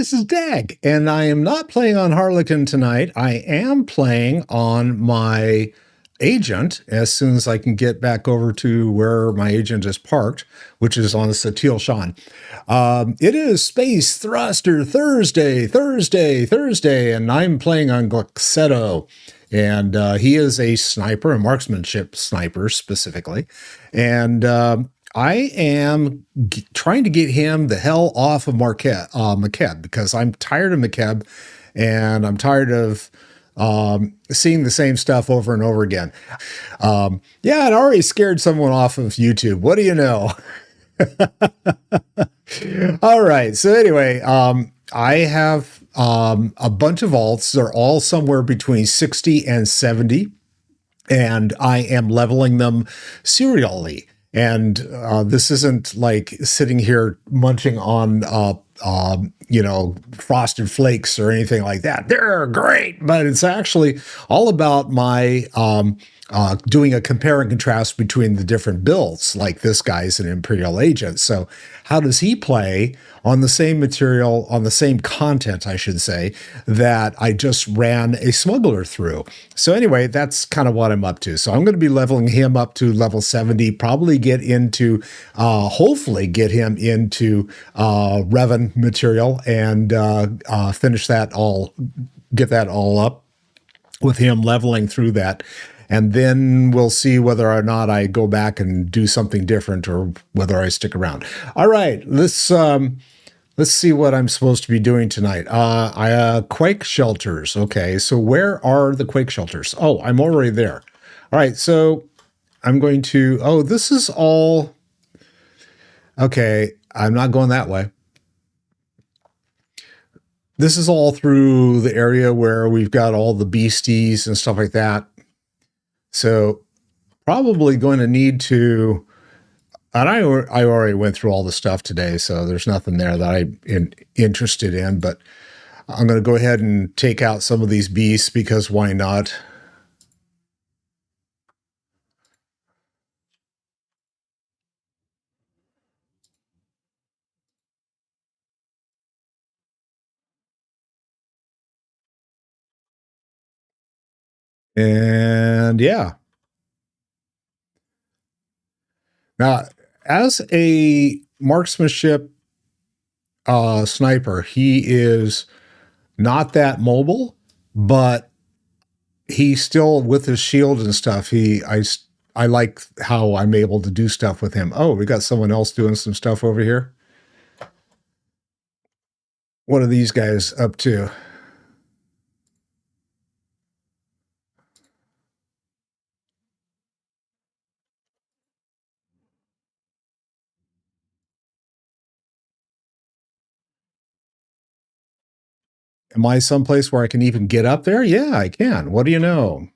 this is Dag, and I am not playing on Harlequin tonight. I am playing on my agent as soon as I can get back over to where my agent is parked, which is on the SWTOR. It is Space Thruster Thursday, and I'm playing on Gleksetto. And he is a sniper, a marksmanship sniper specifically. And I am trying to get him the hell off of Makeb because I'm tired of Makeb, and I'm tired of seeing the same stuff over and over again. Yeah, it already scared someone off of YouTube. What do you know? All right. So anyway, I have a bunch of alts. They're all somewhere between 60 and 70, and I am leveling them serially. And this isn't like sitting here munching on, Frosted Flakes or anything like that. They're great, but it's actually all about my doing a compare and contrast between the different builds. Like this guy's an Imperial Agent. So how does he play on the same material, on the same content, I should say, that I just ran a smuggler through? So anyway, that's kind of what I'm up to. So I'm going to be leveling him up to level 70, probably get into, hopefully get him into Revan material and finish that all, get that all up with him leveling through that. And then we'll see whether or not I go back and do something different or whether I stick around. All right, let's see what I'm supposed to be doing tonight. Quake shelters. Okay, so where are the quake shelters? Oh, I'm already there. All right, so I'm going to, oh, this is all, okay, I'm not going that way. This is all through the area where we've got all the beasties and stuff like that. So probably going to need to, and I already went through all the stuff today, so there's nothing there that I'm interested in, but I'm going to go ahead and take out some of these beasts because why not? And yeah. Now, as a marksmanship sniper, he is not that mobile, but he still, with his shield and stuff, I like how I'm able to do stuff with him. Oh, we got someone else doing some stuff over here. What are these guys up to? Am I someplace where I can even get up there? Yeah, I can. What do you know?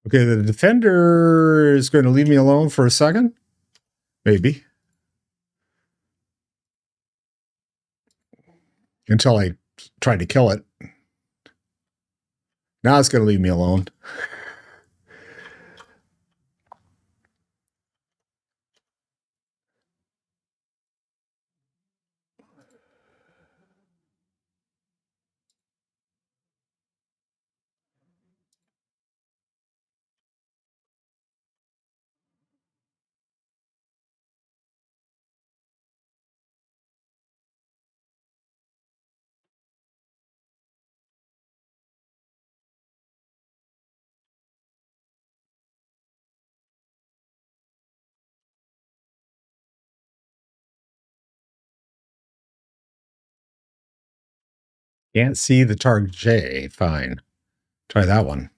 Okay, the defender is going to leave me alone for a second. Maybe. Until I try to kill it. Now it's going to leave me alone. Can't see the target J. Fine. Try that one.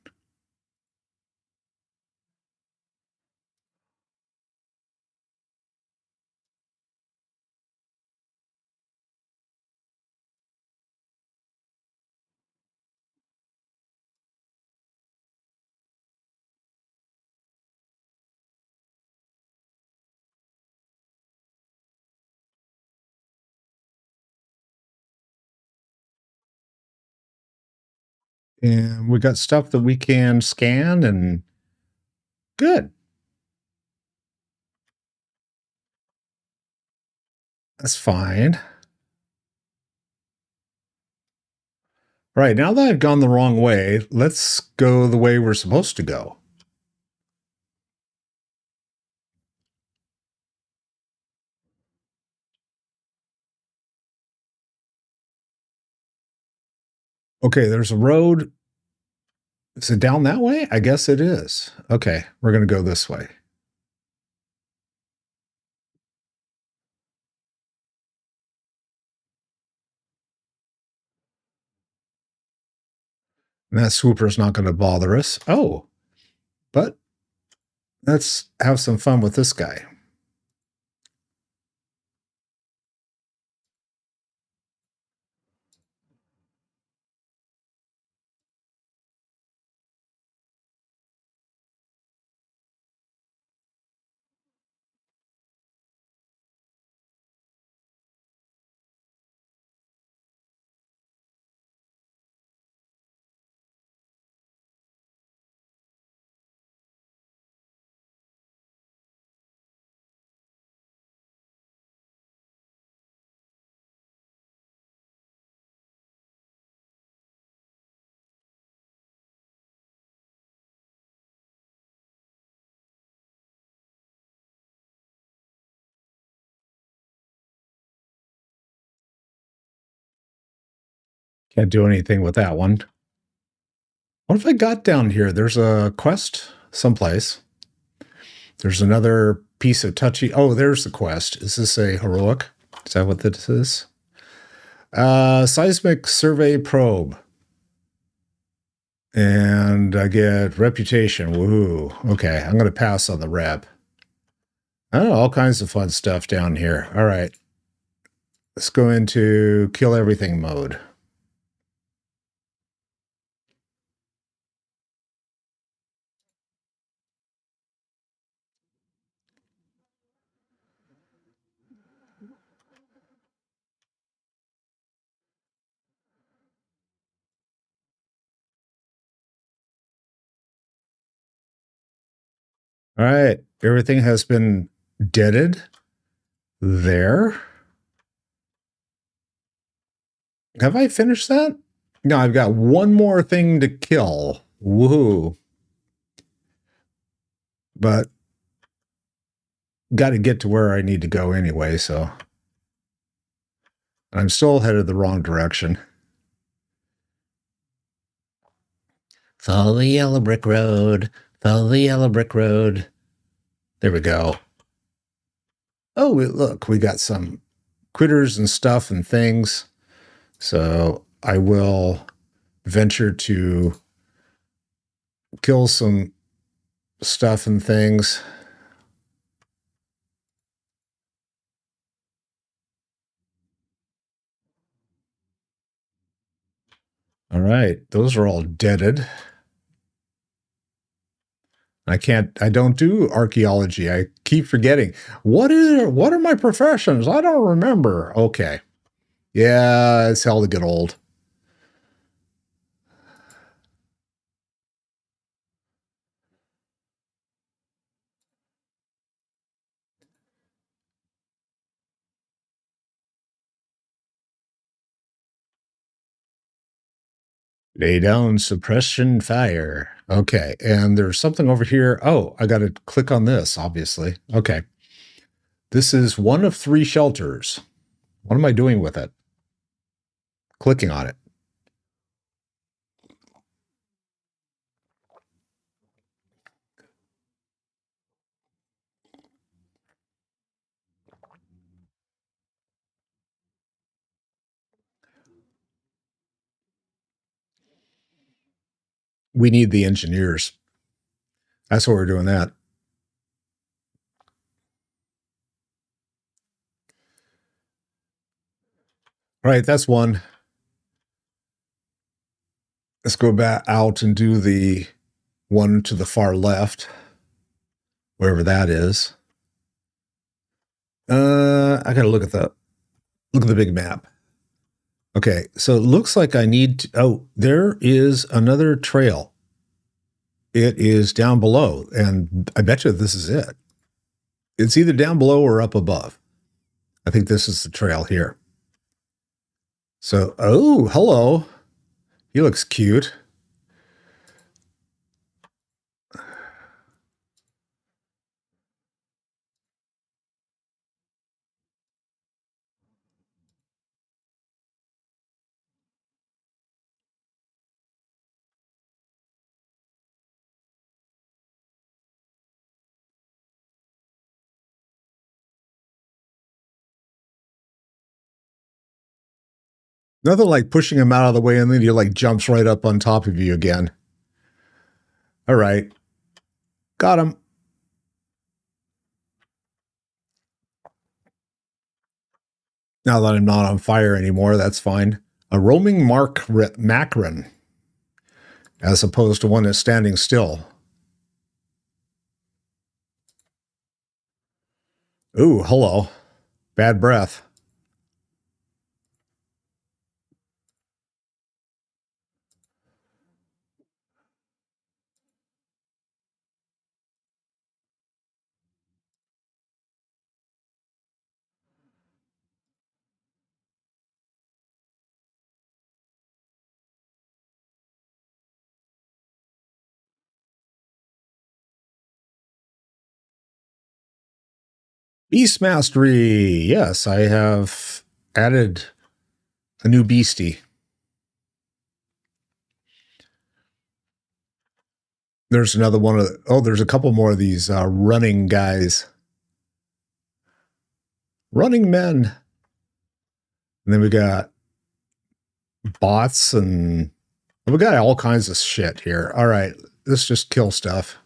And we got stuff that we can scan and good. That's fine. Right, now that I've gone the wrong way, let's go the way we're supposed to go. Okay, there's a road. Is it down that way? I guess it is. Okay, we're going to go this way. And that swooper's not going to bother us. Oh, but let's have some fun with this guy. Can't do anything with that one. What if I got down here? There's a quest someplace. There's another piece of touchy. Oh, there's the quest. Is this a heroic? Is that what this is? Seismic survey probe. And I get reputation. Woohoo. Okay, I'm going to pass on the rep. Oh, all kinds of fun stuff down here. All right. Let's go into kill everything mode. All right. Everything has been deaded there. Have I finished that? No, I've got one more thing to kill. Woohoo. But got to get to where I need to go anyway, so I'm still headed the wrong direction. Follow the yellow brick road. Follow the yellow brick road. There we go. Oh, look, we got some critters and stuff and things. So I will venture to kill some stuff and things. All right, those are all deaded. I don't do archaeology. I keep forgetting. What are my professions? I don't remember. Okay. Yeah, it's hell to get old. Lay down suppression fire. Okay, and there's something over here. Oh, I got to click on this, obviously. Okay. This is one of 3 shelters. What am I doing with it? Clicking on it. We need the engineers. That's what we're doing that. All right, that's one. Let's go back out and do the one to the far left, wherever that is. I gotta look at the big map. Okay, so it looks like I need to, oh, there is another trail. It is down below, and I bet you this is it. It's either down below or up above. I think this is the trail here. So, oh, hello. He looks cute. Nothing like pushing him out of the way and then he like jumps right up on top of you again. All right. Got him. Now that I'm not on fire anymore, that's fine. A roaming macron, as opposed to one that's standing still. Ooh, hello. Bad breath. Beast Mastery. Yes, I have added a new beastie. There's another one of there's a couple more of these running guys. Running men. And then we got bots and we got all kinds of shit here. All right, let's just kill stuff.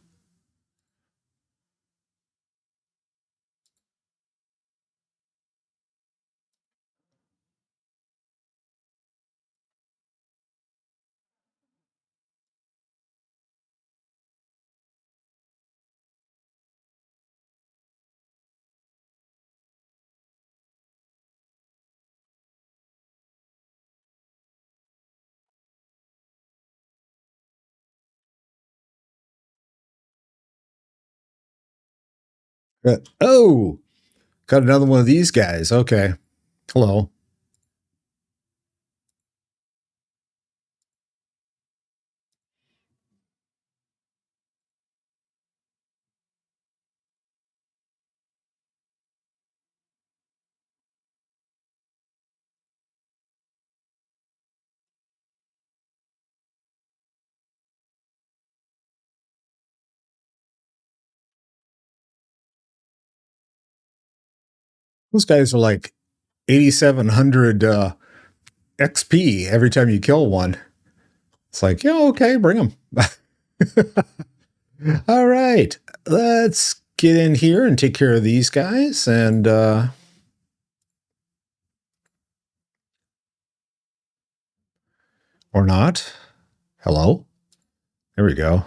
Oh, got another one of these guys. Okay. Hello. Those guys are like 8,700 XP every time you kill one. It's like, yeah, okay, bring them. All right, let's get in here and take care of these guys. And or not. Hello. There we go.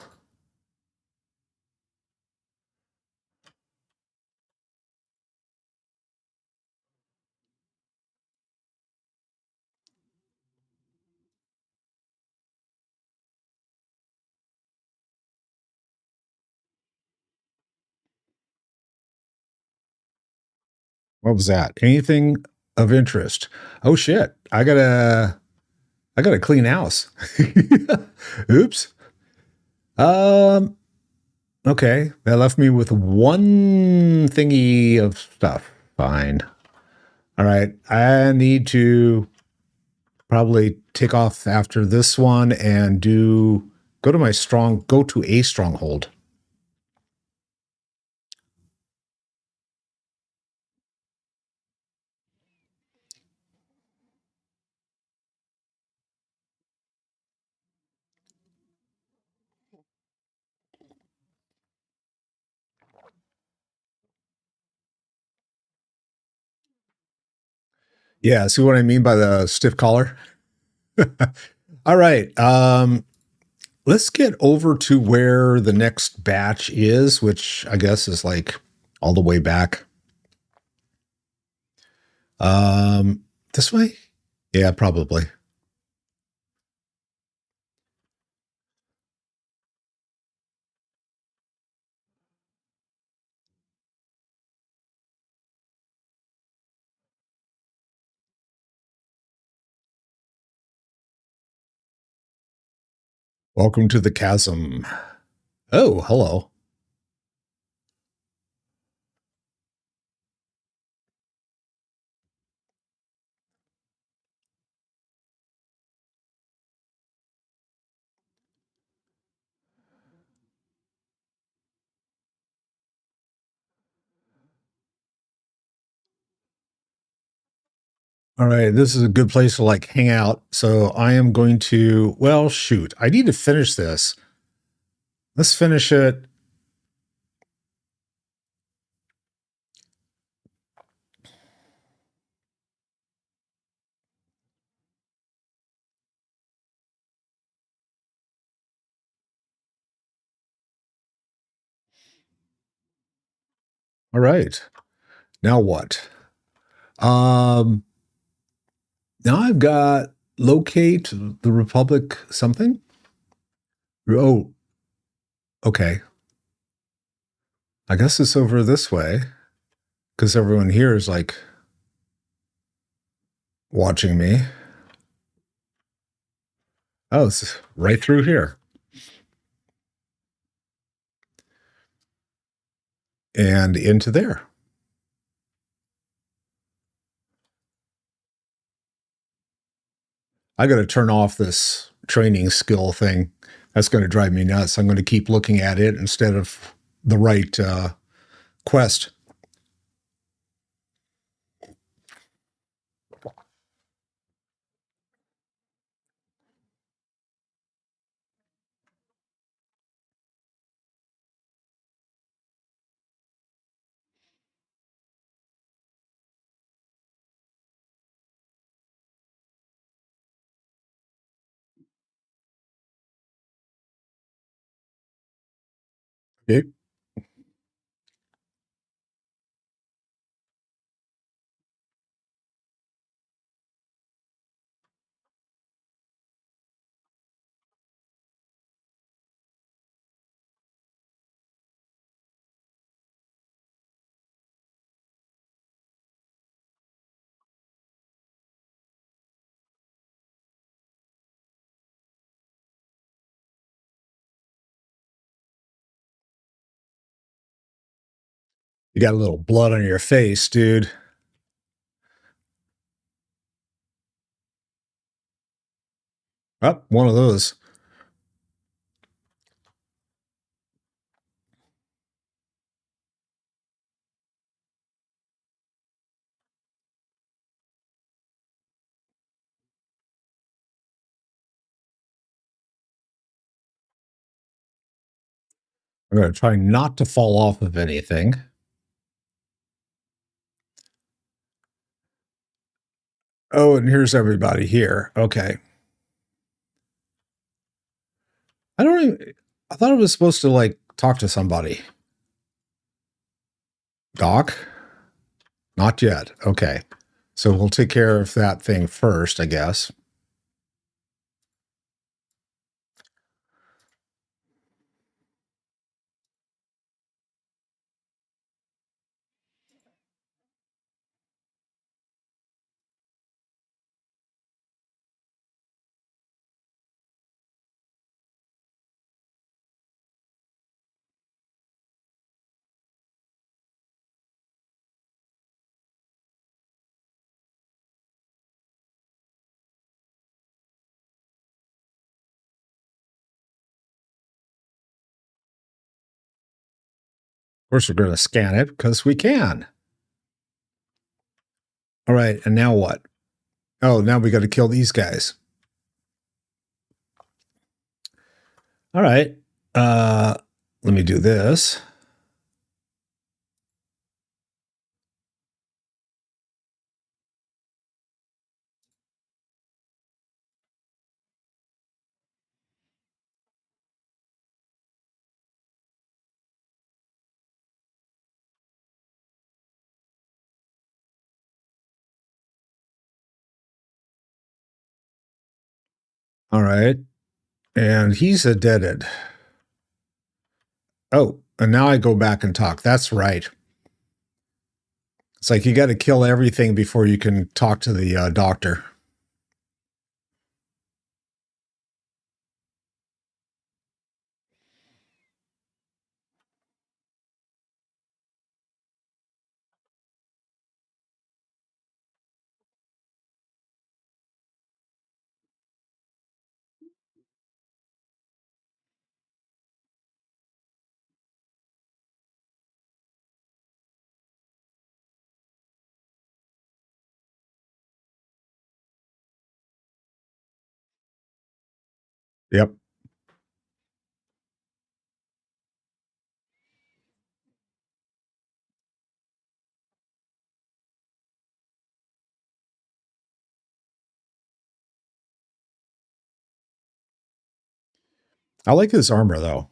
What was that? Anything of interest? Oh shit! I got a clean house. Oops. Um. Okay, that left me with one thingy of stuff. Fine. All right, I need to probably take off after this one and go to a stronghold. Yeah, see what I mean by the stiff collar? All right. Let's get over to where the next batch is, which I guess is like all the way back. This way? Yeah, probably. Welcome to the chasm. Oh, hello. All right, this is a good place to like hang out. So I am going to, well, shoot. I need to finish this. Let's finish it. All right. Now what? Um Now I've got locate the Republic something. Oh, okay. I guess it's over this way because everyone here is like watching me. Oh, it's right through here and into there. I got to turn off this training skill thing. That's going to drive me nuts. I'm going to keep looking at it instead of the right quest. Okay. You got a little blood on your face, dude. Oh, one of those. I'm going to try not to fall off of anything. Oh, and here's everybody here. Okay. I don't even, I thought I was supposed to like talk to somebody. Doc? Not yet. Okay. So we'll take care of that thing first, I guess. Of course, we're going to scan it because we can. All right. And now what? Oh, now we got to kill these guys. All right. Uh, Let me do this. All right. And he's a deaded. Oh, and now I go back and talk. That's right. It's like you got to kill everything before you can talk to the doctor. Yep. I like his armor, though.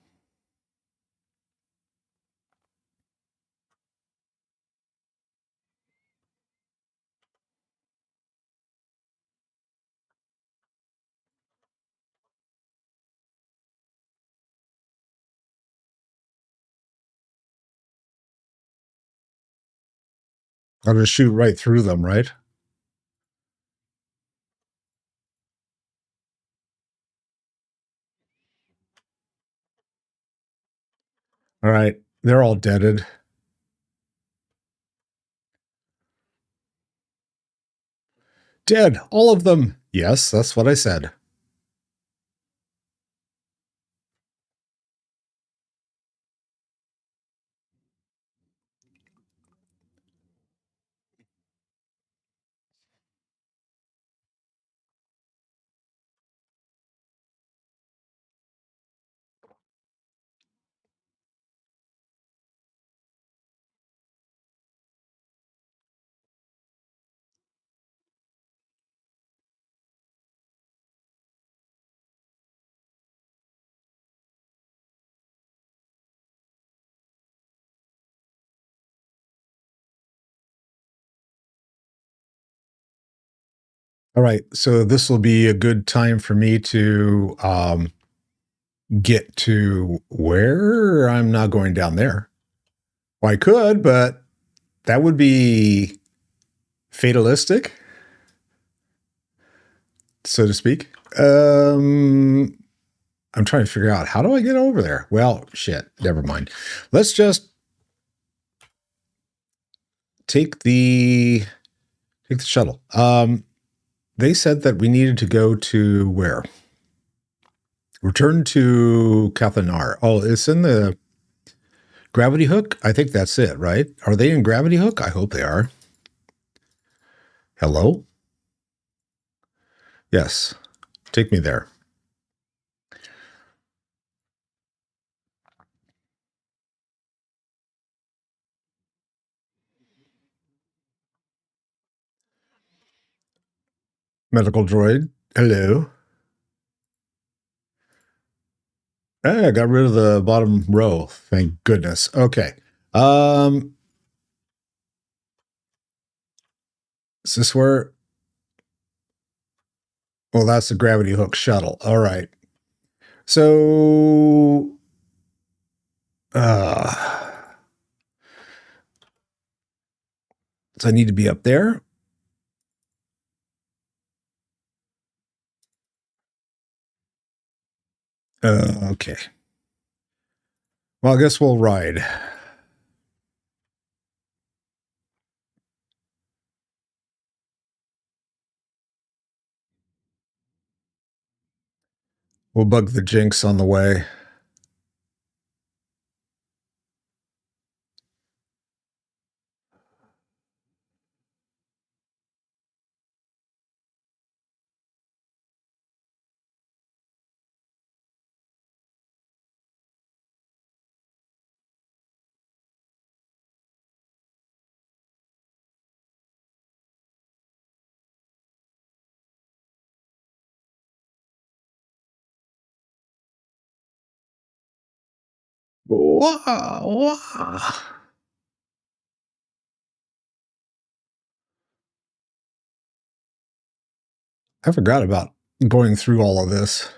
I'll just shoot right through them, right? All right. They're all deaded. Dead. All of them. Yes, that's what I said. All right. So this will be a good time for me to get to where I'm not going down there. Well, I could, but that would be fatalistic, so to speak. I'm trying to figure out how do I get over there? Well, shit, never mind. Let's just take the shuttle. They said that we needed to go to where? Return to Kathanar. Oh, it's in the Gravity Hook? I think that's it, right? Are they in Gravity Hook? I hope they are. Hello? Yes. Take me there. Medical droid. Hello. Hey, I got rid of the bottom row. Thank goodness. Okay. Um, is this where? Well, that's the Gravity Hook shuttle. All right. So, uh, so I need to be up there. Okay. Well, I guess we'll ride. We'll bug the Jinx on the way. Wah, wah. I forgot about going through all of this.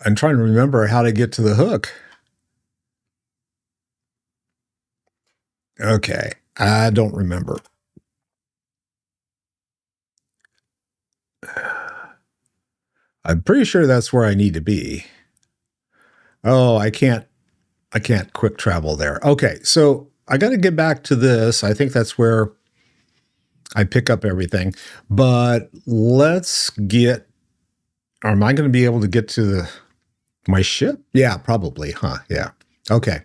I'm trying to remember how to get to the hook. Okay, I don't remember. I'm pretty sure that's where I need to be. Oh, I can't quick travel there. Okay, so I got to get back to this. I think that's where I pick up everything. But let's get, or am I going to be able to get to my ship? Yeah, probably, huh? Yeah. Okay.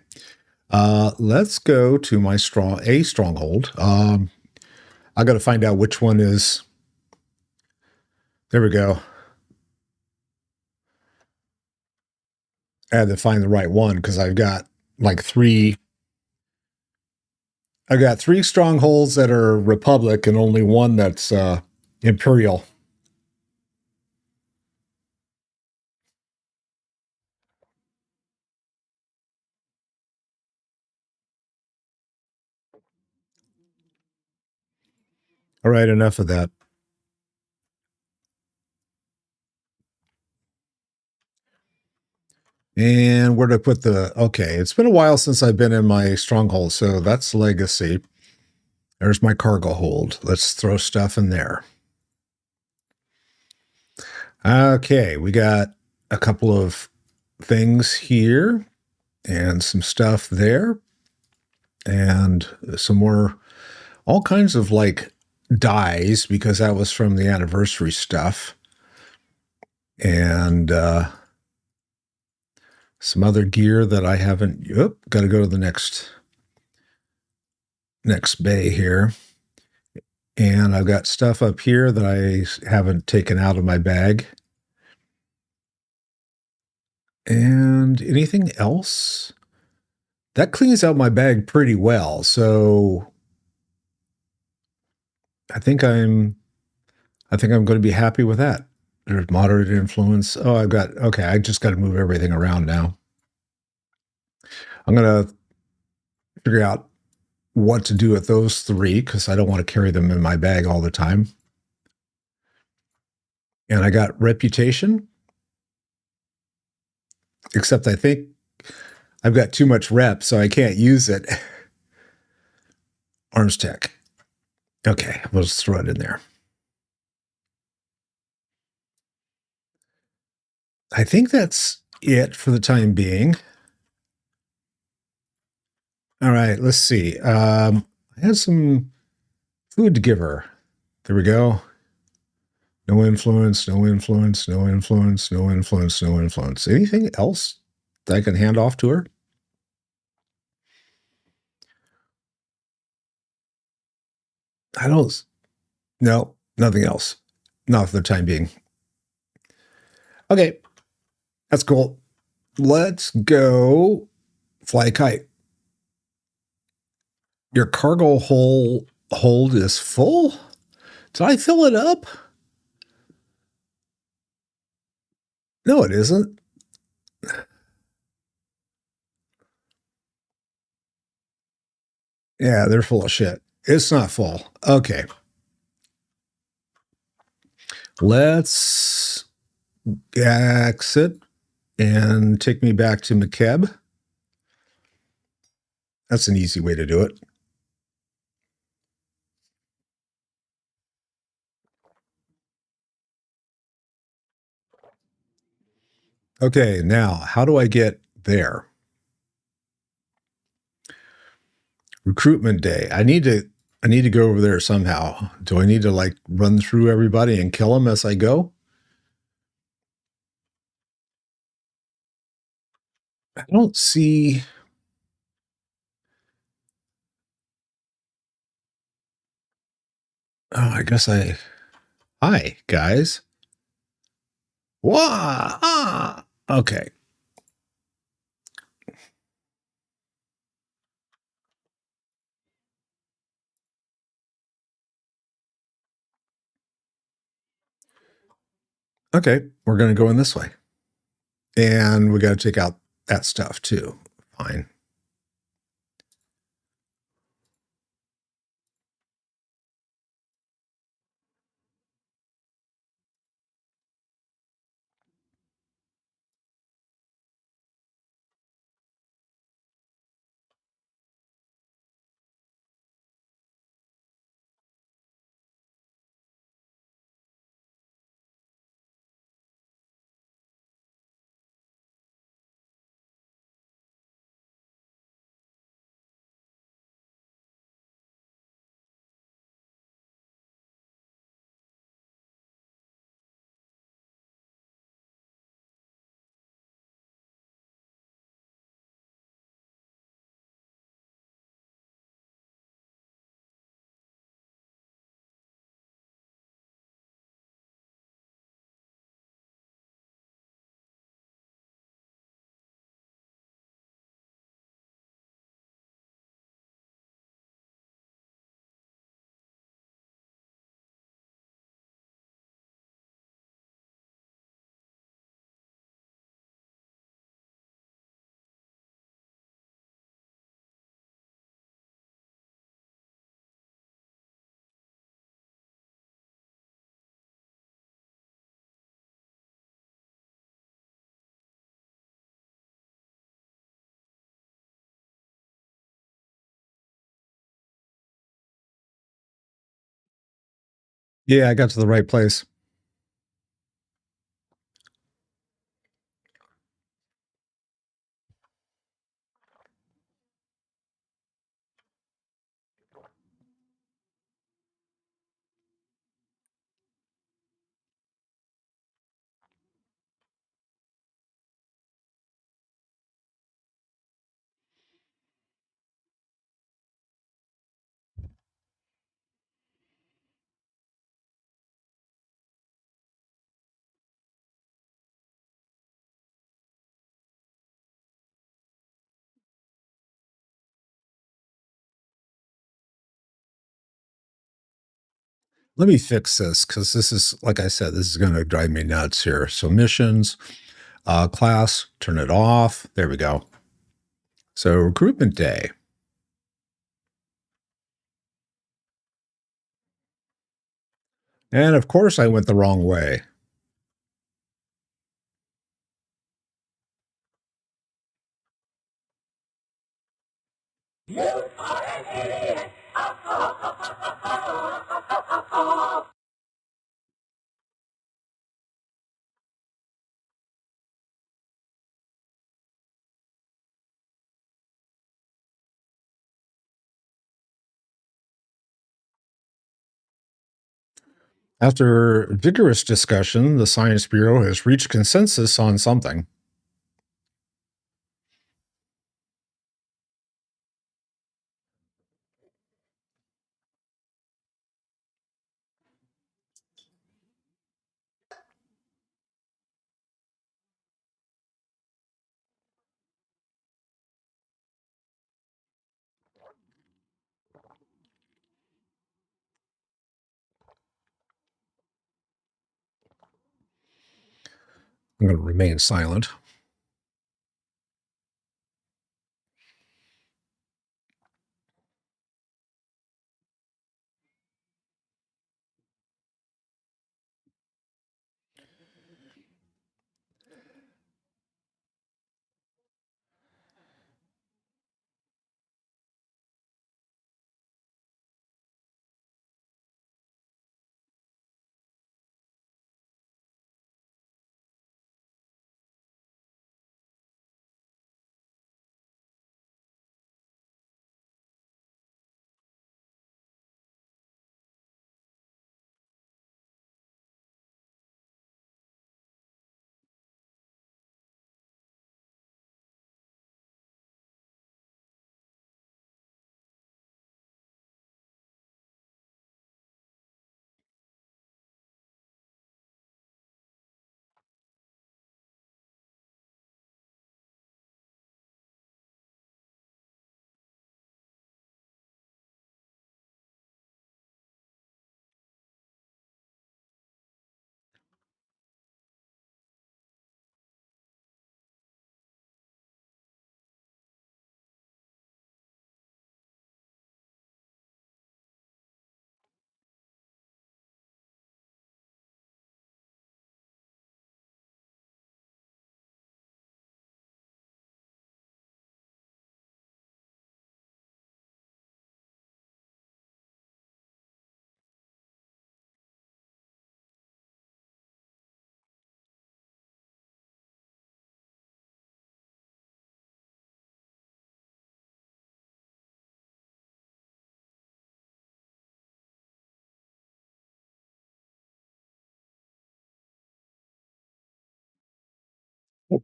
Let's go to my stronghold. I got to find out which one is. There we go. I had to find the right one because I've got like three. I've got three strongholds that are Republic and only one that's Imperial. All right, enough of that. And where to put the, okay, it's been a while since I've been in my stronghold, so that's legacy. There's my cargo hold. Let's throw stuff in there. Okay, we got a couple of things here and some stuff there and some more, all kinds of like dies because that was from the anniversary stuff. And some other gear that I haven't, got to go to the next bay here. And I've got stuff up here that I haven't taken out of my bag. And anything else? That cleans out my bag pretty well. So I think I'm going to be happy with that. There's moderate influence. Oh, okay, I just got to move everything around now. I'm going to figure out what to do with those three because I don't want to carry them in my bag all the time. And I got reputation, except I think I've got too much rep, so I can't use it. Arms tech. Okay, we'll just throw it in there. I think that's it for the time being. All right, let's see. I had some food to give her. There we go. No influence, no influence, no influence, no influence, no influence. Anything else that I can hand off to her? I don't. No, nothing else. Not for the time being. Okay, that's cool. Let's go fly a kite. Your cargo hold is full? Did I fill it up? No, it isn't. Yeah, they're full of shit. It's not full. Okay. Let's exit and take me back to Makeb. That's an easy way to do it. Okay, now how do I get there? Recruitment day. I need to go over there somehow. Do I need to like run through everybody and kill them as I go? I don't see. Oh, I guess I. Hi, guys. Wah! Ah! Okay. Okay, we're going to go in this way. And we got to take out that stuff too. Fine. Yeah, I got to the right place. Let me fix this because this is, like I said, this is going to drive me nuts here. So missions, class, turn it off. There we go. So recruitment day. And of course, I went the wrong way. After vigorous discussion, the Science Bureau has reached consensus on something. I'm going to remain silent.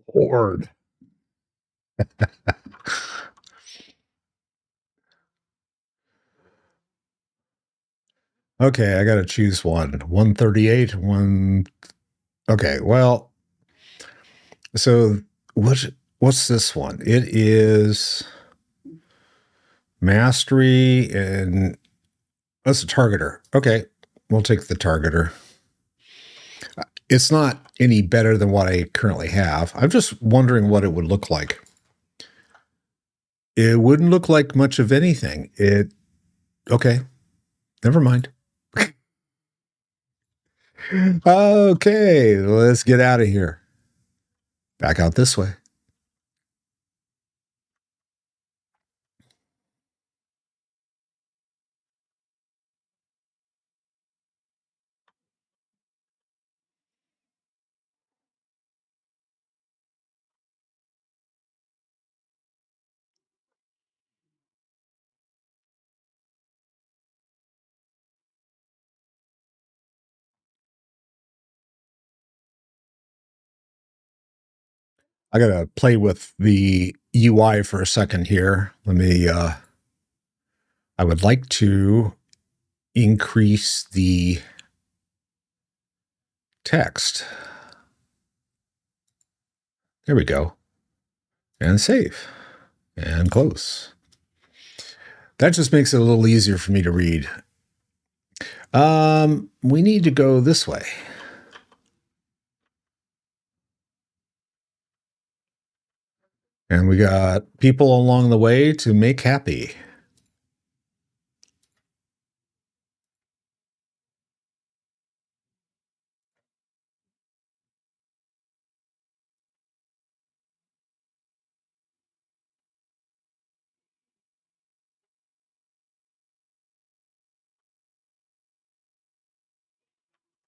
Horde. Okay, I got to choose one. 138, one. Okay, well, so what's this one? It is mastery and that's a targeter. Okay, we'll take the targeter. It's not any better than what I currently have. I'm just wondering what it would look like. It wouldn't look like much of anything. Okay, never mind. Okay, let's get out of here. Back out this way. I gotta play with the UI for a second here. Let me, I would like to increase the text. There we go. And save. And close. That just makes it a little easier for me to read. We need to go this way. And we got people along the way to make happy.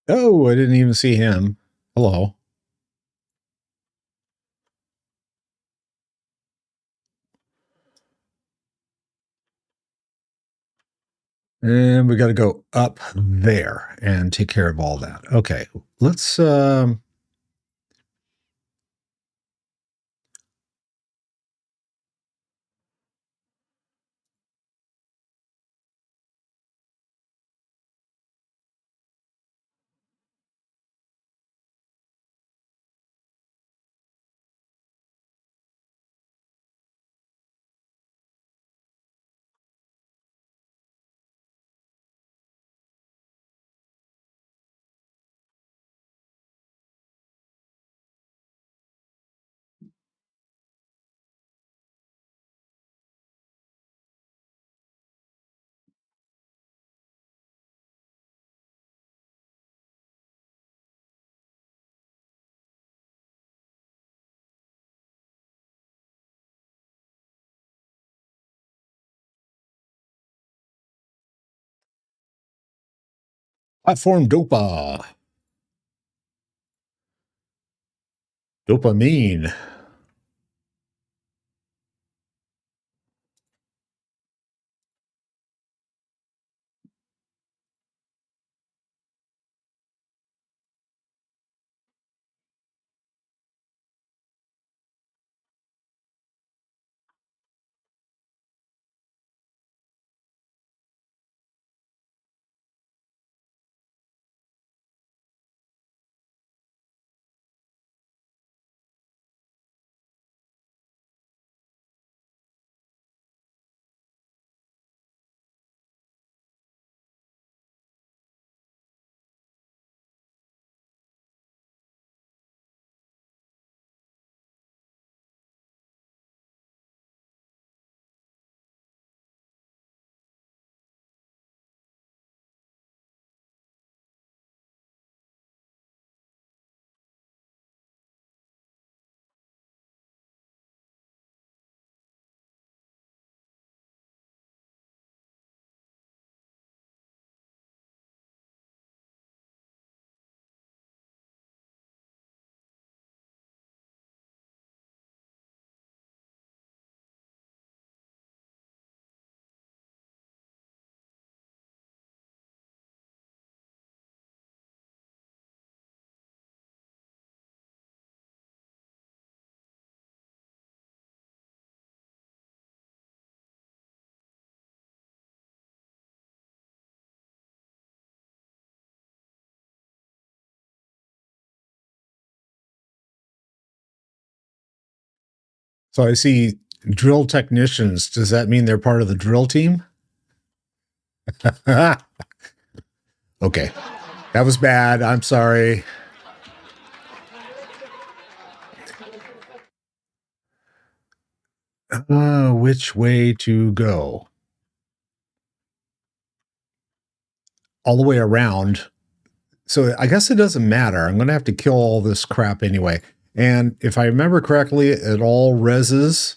Oh, I didn't even see him. Hello. And we got to go up there and take care of all that. Okay, let's platform dopa. Dopamine. So I see drill technicians. Does that mean they're part of the drill team? Okay. That was bad. I'm sorry. Which way to go? All the way around. So I guess it doesn't matter. I'm going to have to kill all this crap anyway. And if I remember correctly, it all reses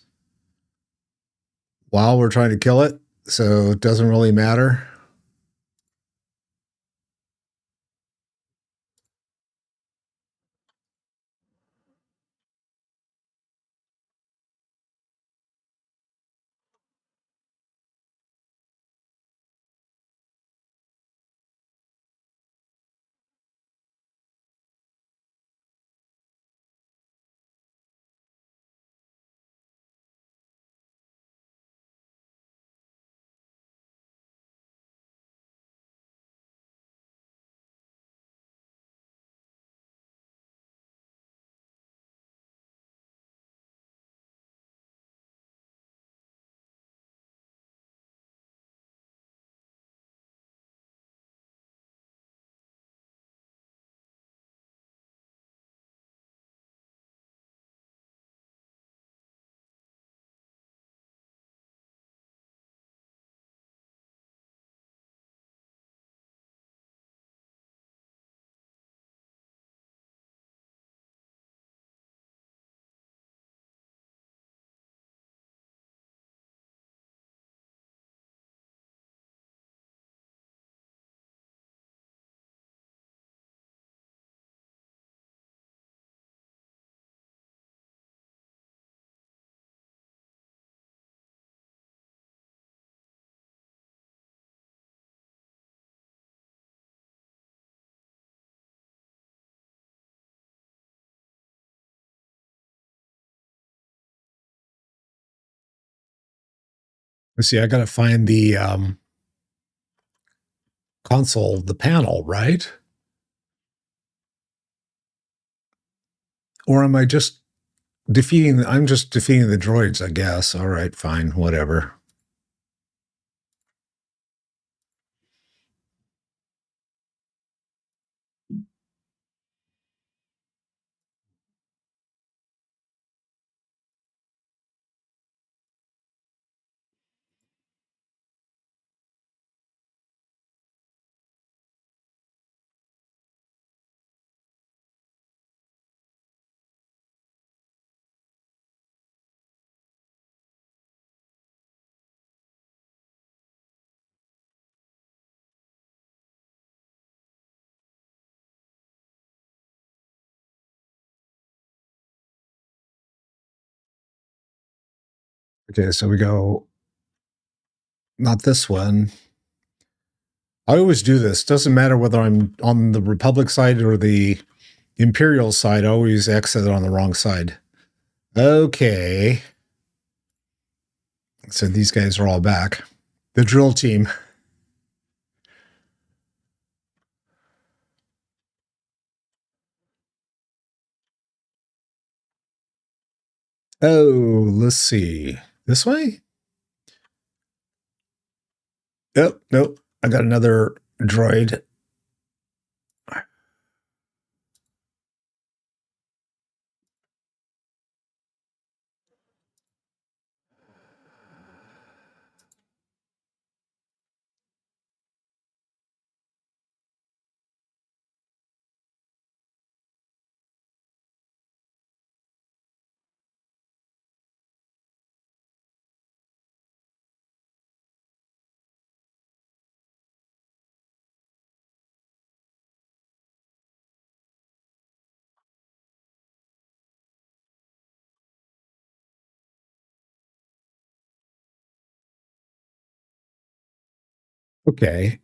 while we're trying to kill it. So it doesn't really matter. Let's see, I gotta find the console, the panel, right? Or am I just defeating? I'm just defeating the droids, I guess. All right, fine, whatever. Okay, so we go not this one. I always do this. Doesn't matter whether I'm on the Republic side or the Imperial side, I always exit on the wrong side. Okay. So these guys are all back. The drill team. Oh, let's see. This way? Oh, nope. I got another droid. Okay.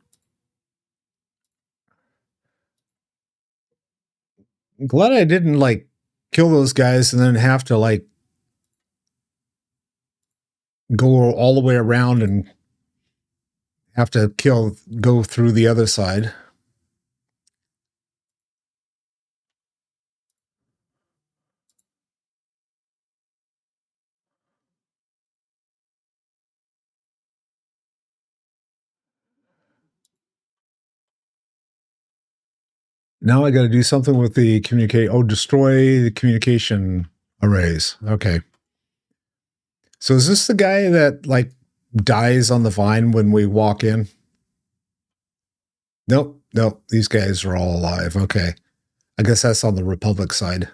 I'm glad I didn't like kill those guys and then have to like go all the way around and have to go through the other side. Now I got to do something with the communicate. Oh, destroy the communication arrays. Okay. So is this the guy that like dies on the vine when we walk in? Nope. Nope. These guys are all alive. Okay. I guess that's on the Republic side.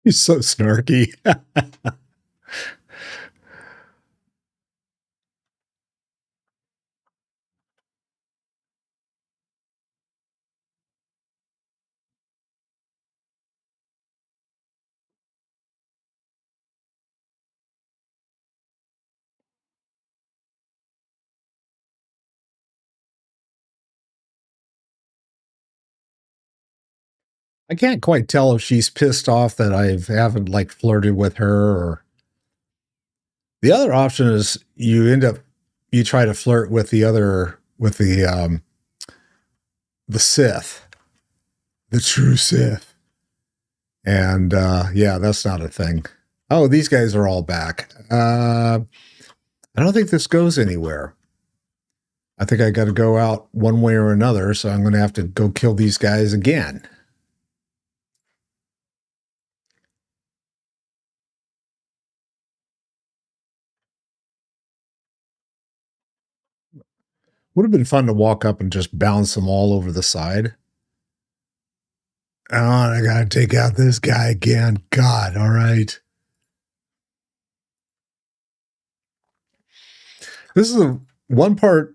He's so snarky. I can't quite tell if she's pissed off that I haven't like flirted with her or The other option is you try to flirt with the Sith, the true Sith. And yeah, that's not a thing. Oh, these guys are all back. I don't think this goes anywhere. I think I got to go out one way or another, so I'm going to have to go kill these guys again. Would have been fun to walk up and just bounce them all over the side. Oh, I got to take out this guy again. God, all right. This is the one part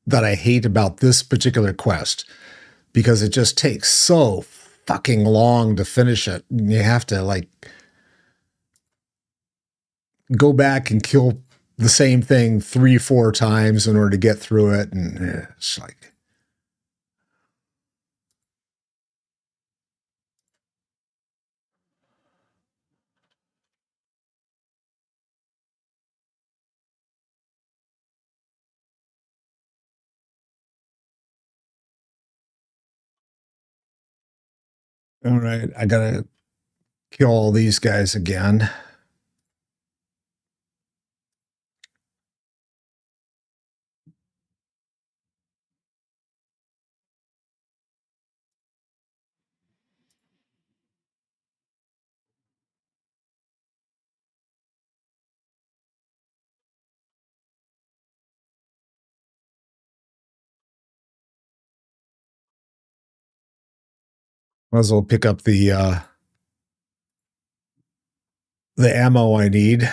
that I hate about this particular quest because it just takes so fucking long to finish it. You have to like go back and kill the same thing 3-4 times in order to get through it. And it's like, all right, I got to kill all these guys again. Might as well pick up the ammo I need.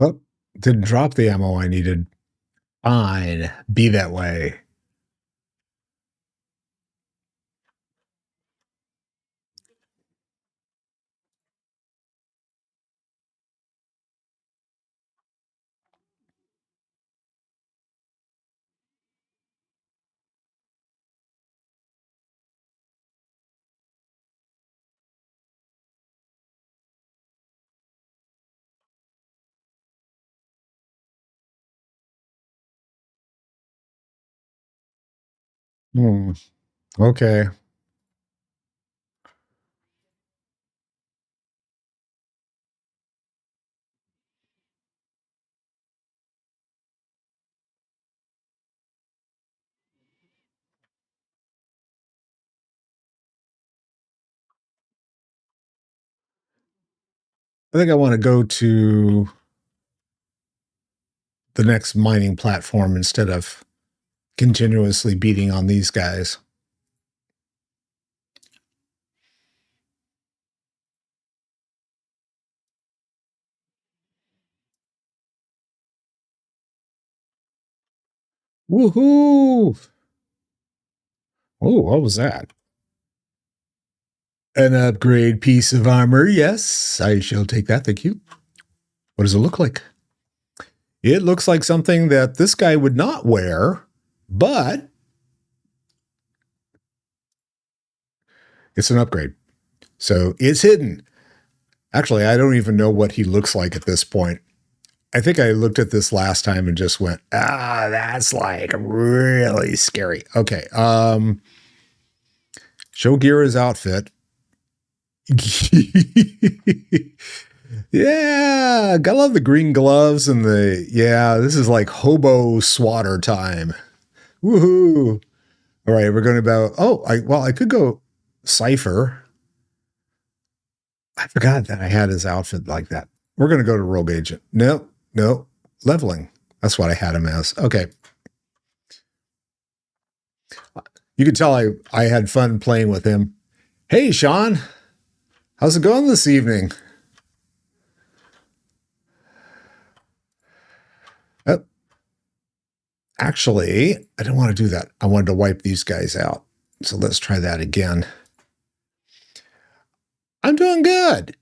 Oh, didn't drop the ammo I needed. Fine, be that way. Hmm. Okay. I think I want to go to the next mining platform instead of continuously beating on these guys. Woohoo! Oh, what was that? An upgrade piece of armor. Yes, I shall take that. Thank you. What does it look like? It looks like something that this guy would not wear, but it's an upgrade. So it's hidden. Actually, I don't even know what he looks like at this point. I think I looked at this last time and just went, that's like really scary. Okay. Show Gira's outfit. Yeah, gotta love the green gloves and this is like hobo swatter time. Woohoo. All right, we're going about, I could go Cypher. I forgot that I had his outfit like that. We're going to go to Rogue Agent. No, leveling. That's what I had him as. Okay. You could tell I had fun playing with him. Hey, Sean, how's it going this evening? Actually, I didn't want to do that. I wanted to wipe these guys out. So let's try that again. I'm doing good.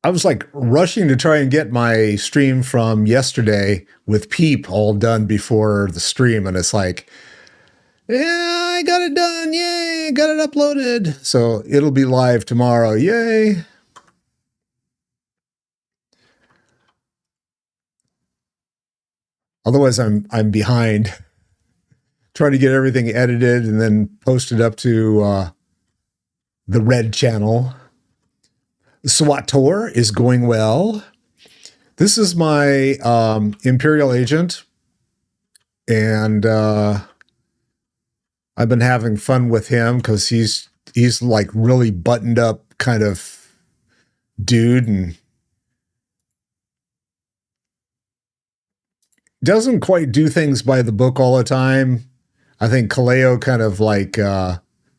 I was like rushing to try and get my stream from yesterday with Peep all done before the stream. And it's like, yeah, I got it done. Yay. Got it uploaded. So it'll be live tomorrow. Yay. Otherwise, I'm behind trying to get everything edited and then posted up to the Red channel. SWTOR is going well. This is my Imperial Agent, and I've been having fun with him because he's like really buttoned up kind of dude and doesn't quite do things by the book all the time. I think Kaleo kind of like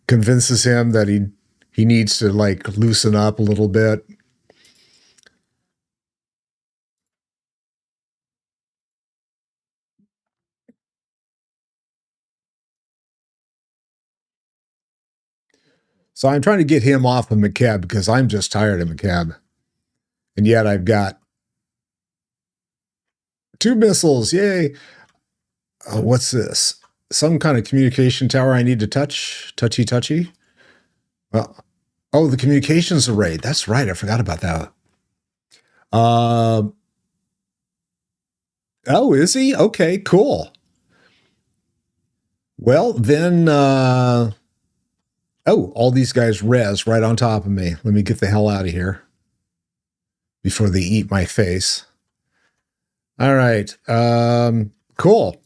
convinces him that he needs to like loosen up a little bit. So I'm trying to get him off of Makeb because I'm just tired of Makeb. And yet I've got 2 missiles. Yay. What's this? Some kind of communication tower I need to touch? Touchy. Well, oh, the communications array. That's right. I forgot about that. Oh, is he? Okay, cool. Well, then, oh, all these guys res right on top of me. Let me get the hell out of here before they eat my face. All right. Cool.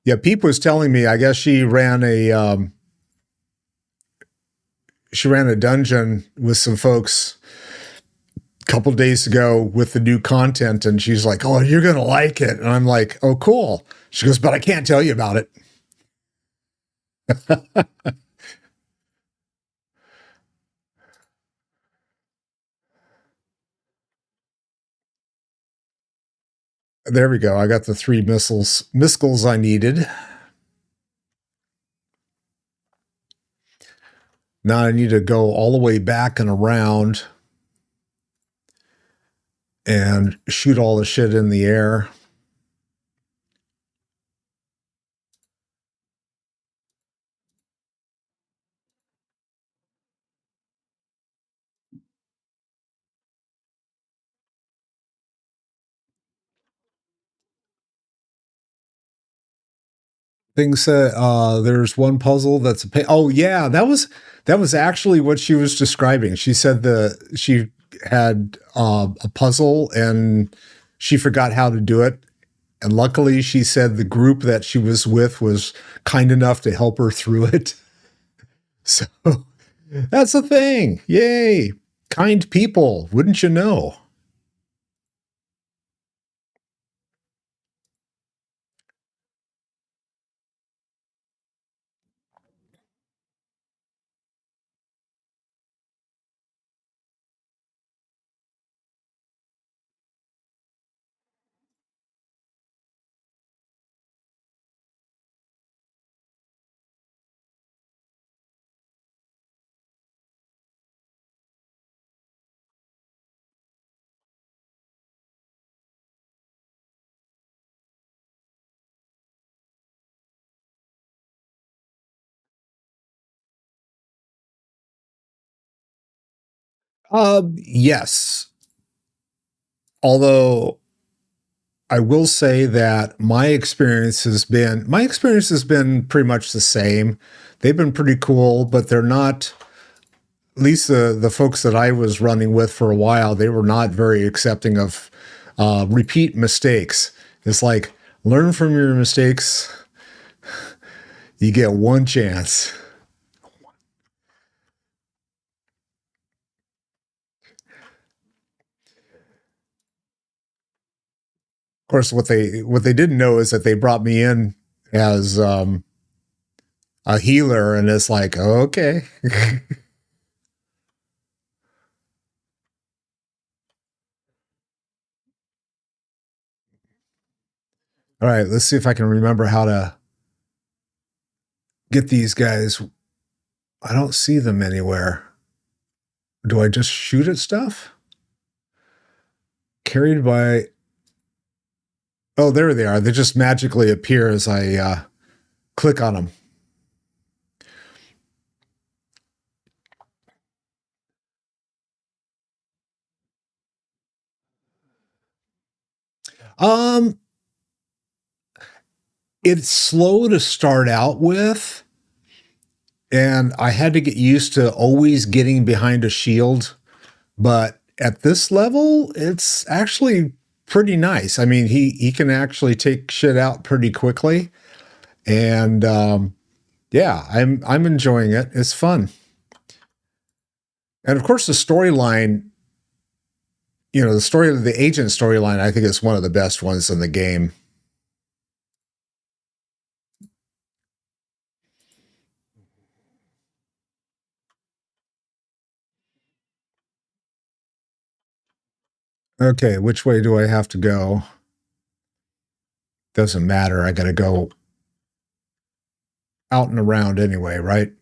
Yeah, Peep was telling me, I guess she ran a dungeon with some folks a couple days ago with the new content, and she's like, "Oh, you're gonna like it," and I'm like, "Oh, cool." She goes, "But I can't tell you about it." There we go. I got the 3 missiles I needed. Now I need to go all the way back and around and shoot all the shit in the air. Things that there's one puzzle that's oh yeah, that was actually what she was describing. She said she had a puzzle and she forgot how to do it. And luckily, she said the group that she was with was kind enough to help her through it. So that's a thing. Yay. Kind people, wouldn't you know? Yes. Although I will say that my experience has been pretty much the same. They've been pretty cool, but they're not, at least the folks that I was running with for a while, they were not very accepting of repeat mistakes. It's like, learn from your mistakes. You get one chance. Of course, what they didn't know is that they brought me in as a healer, and it's like, okay. All right, let's see if I can remember how to get these guys. I don't see them anywhere. Do I just shoot at stuff? Carried by. Oh, there they are. They just magically appear as I click on them. Um, it's slow to start out with, and I had to get used to always getting behind a shield. But at this level, it's actually pretty nice. I mean, he can actually take shit out pretty quickly, and yeah, I'm enjoying it. It's fun, and of course, the storyline. You know, the story of the agent storyline, I think is one of the best ones in the game. Okay, which way do I have to go? Doesn't matter. I got to go out and around anyway, right?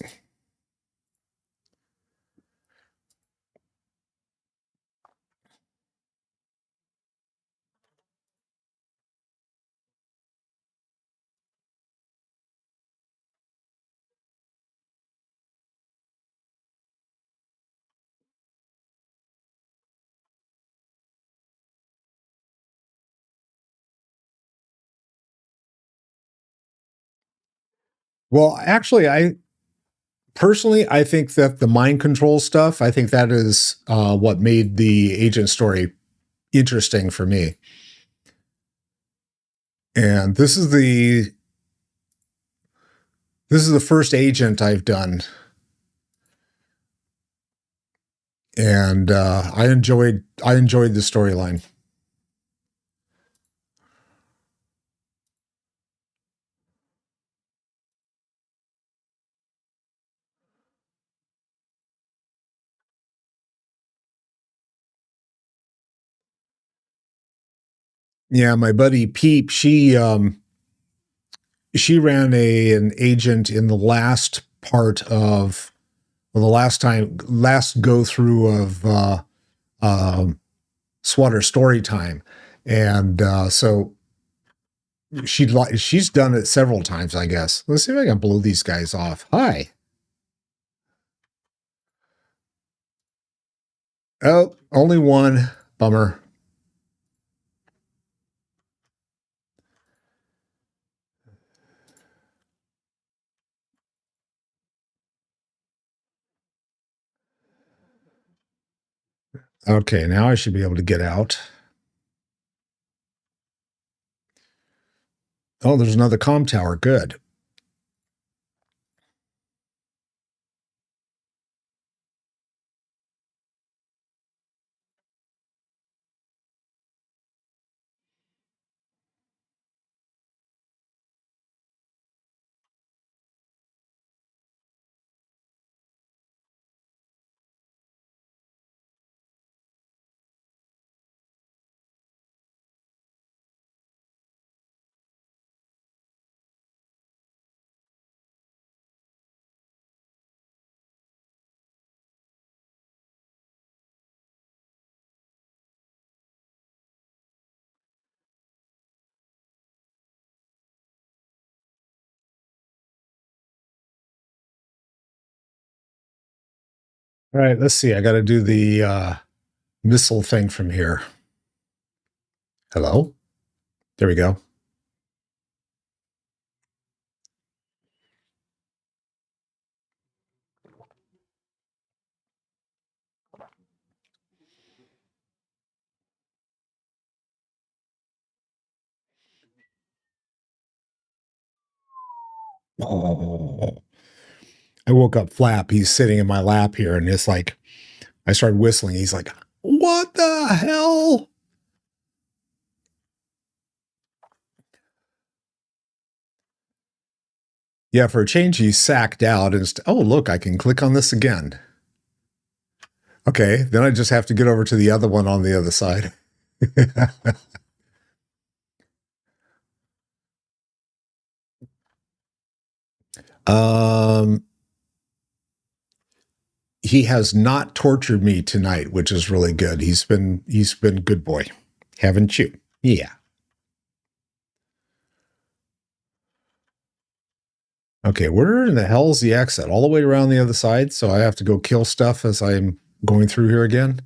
Well, actually, I personally, I think that the mind control stuff, I think that is what made the agent story interesting for me. And this is the first agent I've done, and I enjoyed the storyline. Yeah, my buddy Peep, she ran an agent in the last part of, well, the last go through of um, SWTOR story time, and so she's done it several times, I guess. Let's see if I can blow these guys off. Hi. Oh, only one. Bummer. Okay, now I should be able to get out. Oh, there's another comm tower. Good. All right, let's see. I got to do the missile thing from here. Hello? There we go. Oh. I woke up Flap. He's sitting in my lap here, and it's like, I started whistling. He's like, "What the hell?" Yeah, for a change, he's sacked out. And oh, look, I can click on this again. Okay, then I just have to get over to the other one on the other side. Um, he has not tortured me tonight, which is really good. He's been good boy, haven't you? Yeah. Okay, where in the hell's the exit? All the way around the other side, so I have to go kill stuff as I'm going through here again?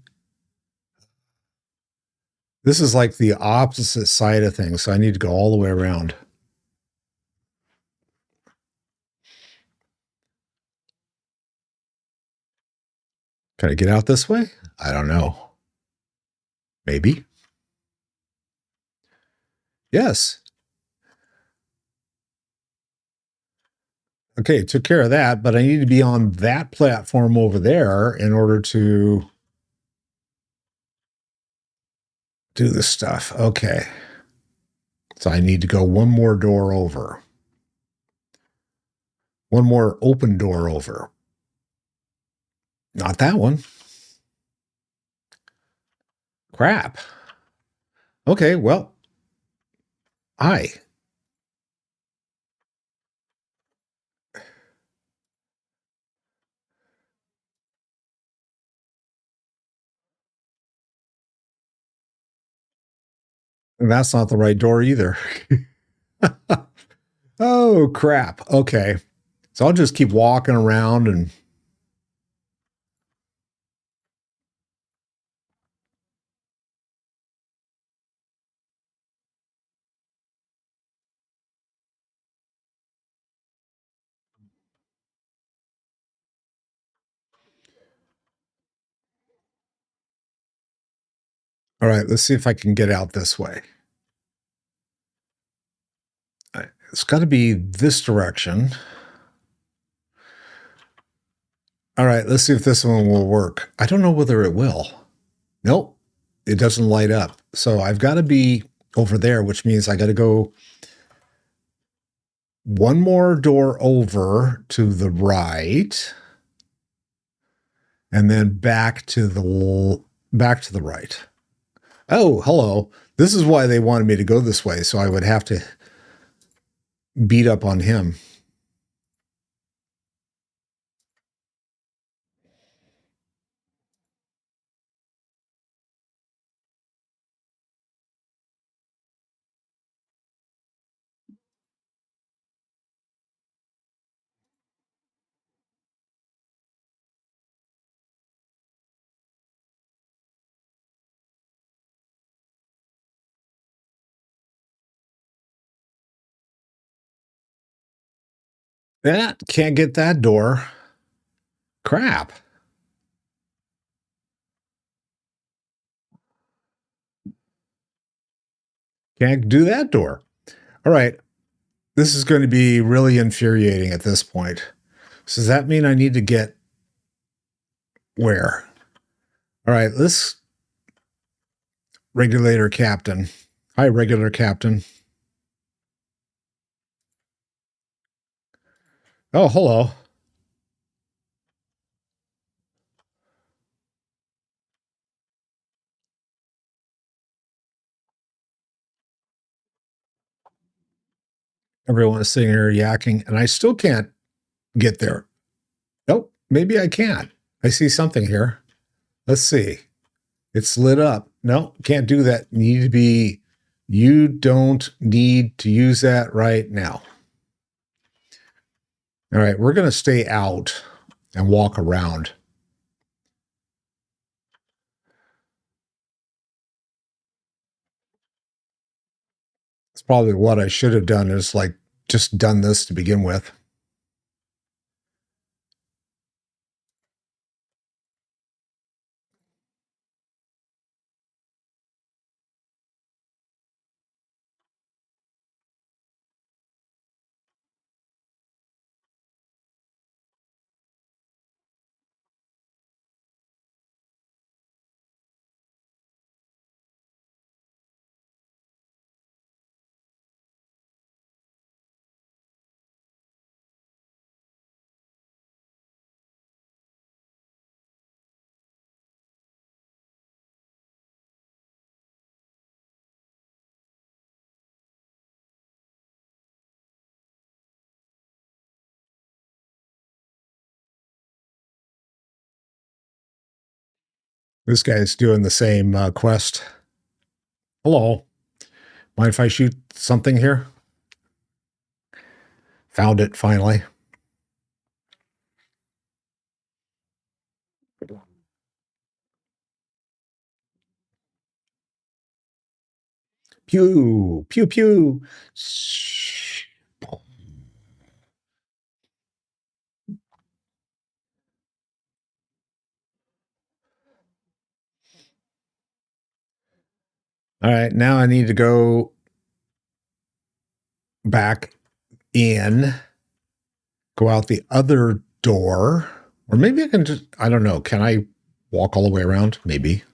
This is like the opposite side of things, so I need to go all the way around. Can I get out this way? I don't know. Maybe. Yes. Okay, took care of that, but I need to be on that platform over there in order to do this stuff. Okay. So I need to go one more door over. One more open door over. Not that one. Crap. Okay, well, hi. And that's not the right door either. Oh, crap. Okay. So I'll just keep walking around and all right, let's see if I can get out this way. It's got to be this direction. All right, let's see if this one will work. I don't know whether it will. Nope, it doesn't light up. So I've got to be over there, which means I got to go one more door over to the right and then back to the right. Oh, hello. This is why they wanted me to go this way, so I would have to beat up on him. That can't get that door. Crap. Can't do that door. All right. This is going to be really infuriating at this point. So does that mean I need to get where? All right, let's regulator captain. Hi, regular captain. Oh, hello. Everyone is sitting here yakking, and I still can't get there. Nope, maybe I can. I see something here. Let's see. It's lit up. No, can't do that. You don't need to use that right now. All right, we're going to stay out and walk around. It's probably what I should have done is like just done this to begin with. This guy's doing the same quest. Hello. Mind if I shoot something here? Found it finally. Pew, pew, pew. All right, now I need to go back in, go out the other door, or maybe I can just, I don't know. Can I walk all the way around? Maybe.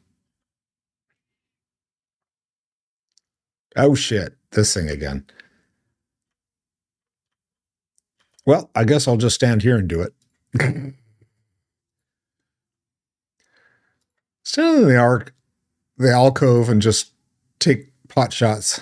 Oh shit, this thing again. Well, I guess I'll just stand here and do it. Stand in the alcove and just take pot shots.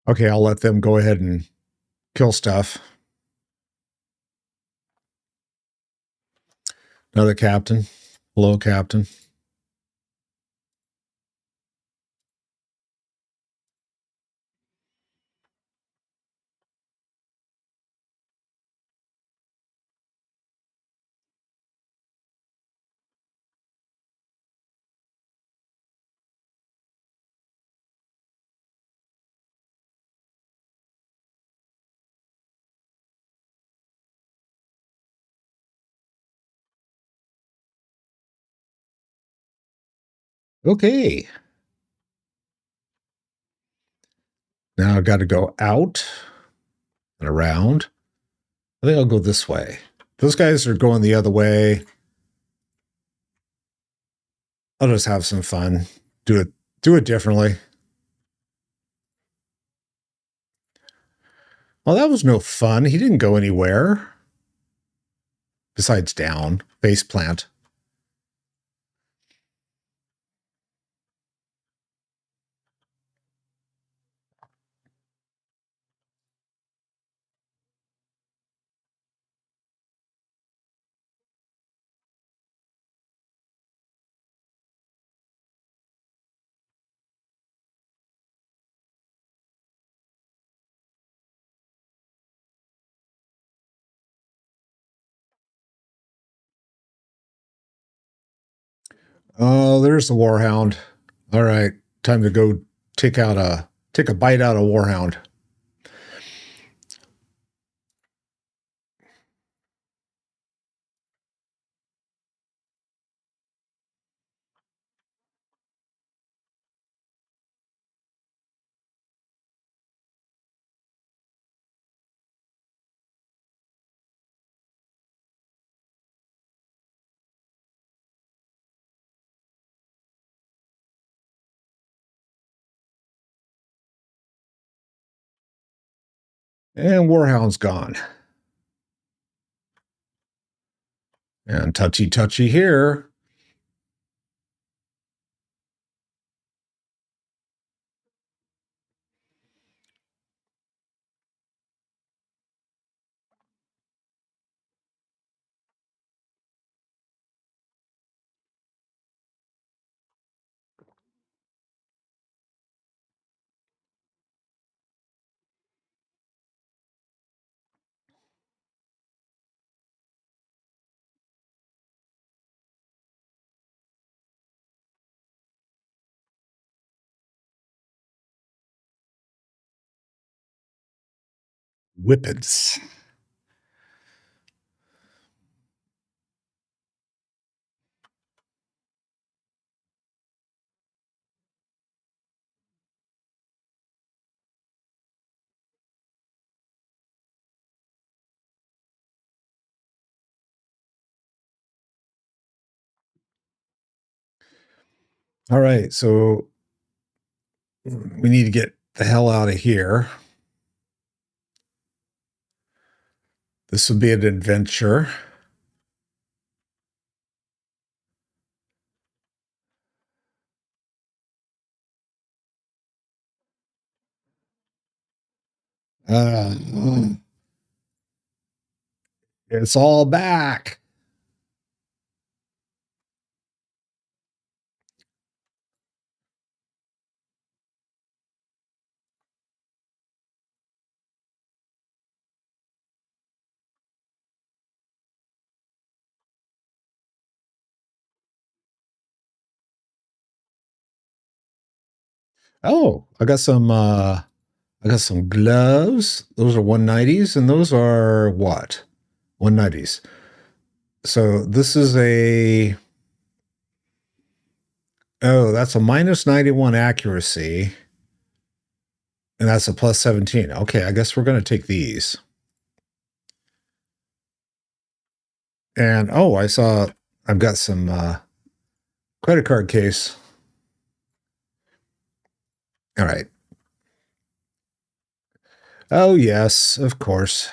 Okay, I'll let them go ahead and kill stuff. Another captain. Hello, captain. Okay. Now I've got to go out and around. I think I'll go this way. Those guys are going the other way. I'll just have some fun. Do it differently. Well, that was no fun. He didn't go anywhere. Besides down. Face plant. Oh, there's the Warhound. All right. Time to go take a bite out of Warhound. And Warhound's gone. And touchy here. Whippets. All right, so we need to get the hell out of here. This will be an adventure. Uh, it's all back. Oh, I got some gloves. Those are 190s, and those are what? 190s. So this is a oh, that's a minus 91 accuracy, and that's a plus 17. Okay, I guess we're gonna take these. And oh, I saw I've got some credit card case. All right. Oh yes, of course.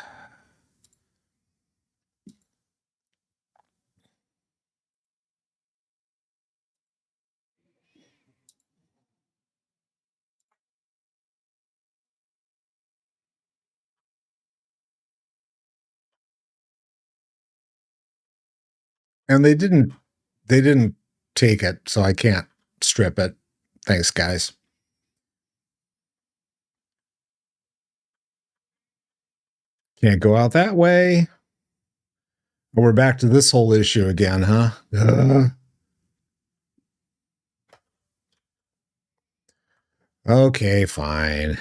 And they didn't take it, so I can't strip it. Thanks, guys. Can't go out that way. We're back to this whole issue again, huh? Okay, fine.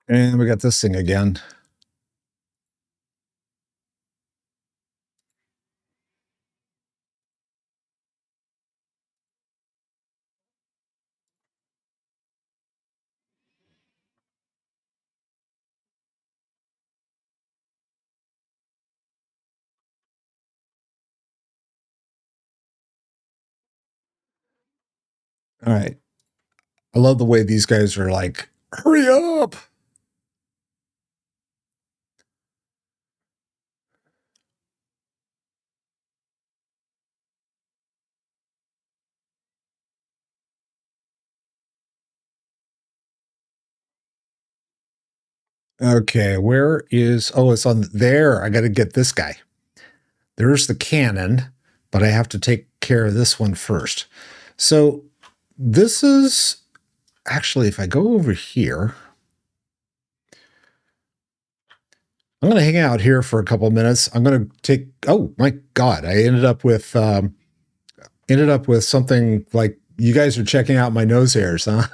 And we got this thing again. All right. I love the way these guys are like, hurry up. Okay, where is oh, it's on there. I gotta get this guy. There's the cannon, but I have to take care of this one first. So this is actually, if I go over here, I'm going to hang out here for a couple of minutes. I'm going to take. Oh my God! I ended up with something like you guys are checking out my nose hairs, huh?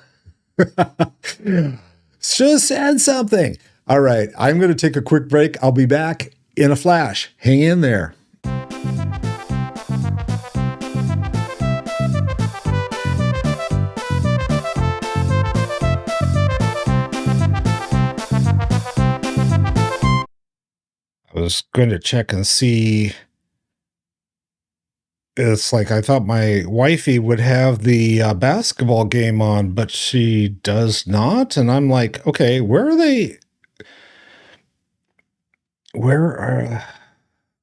Just said something. All right, I'm going to take a quick break. I'll be back in a flash. Hang in there. I was going to check and see. It's like I thought my wifey would have the basketball game on, but she does not. And I'm like, okay, where are they? Where are.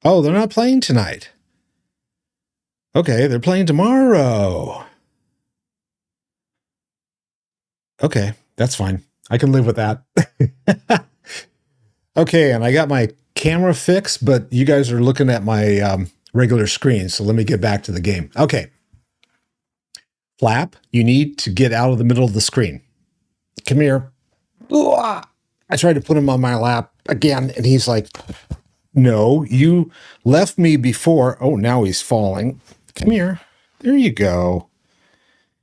Oh, they're not playing tonight. Okay, they're playing tomorrow. Okay, that's fine. I can live with that. Okay, and I got my camera fixed, but you guys are looking at my regular screen, so let me get back to the game. Okay. Flap, you need to get out of the middle of the screen. Come here. I tried to put him on my lap again, and he's like, no, you left me before. Oh, now he's falling. Come here. There you go.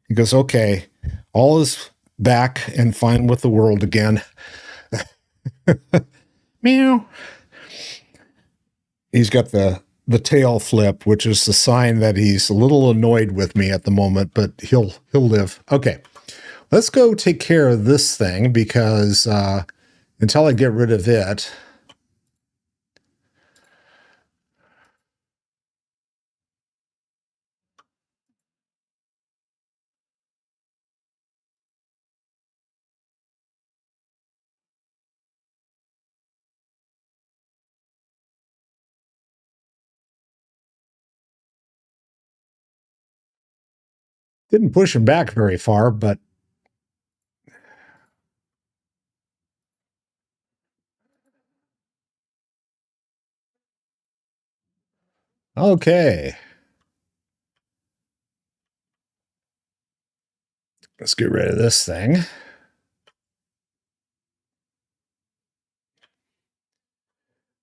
He goes, okay, all is back and fine with the world again. Meow. He's got the tail flip, which is the sign that he's a little annoyed with me at the moment, but he'll live. Okay, let's go take care of this thing because until I get rid of it. Didn't push him back very far, but okay. Let's get rid of this thing.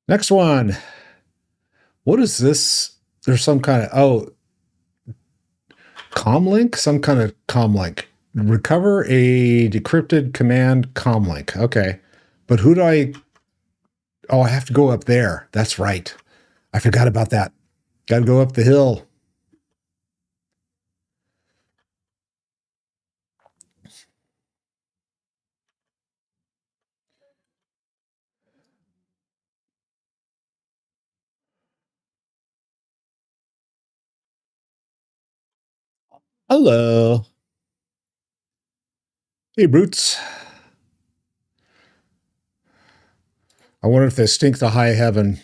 Next one. What is this? There's some kind of, comlink? Some kind of comlink. Recover a decrypted command comlink. Okay. But who do I, I have to go up there. That's right. I forgot about that. Got to go up the hill. Hello. Hey, brutes. I wonder if they stink to high heaven.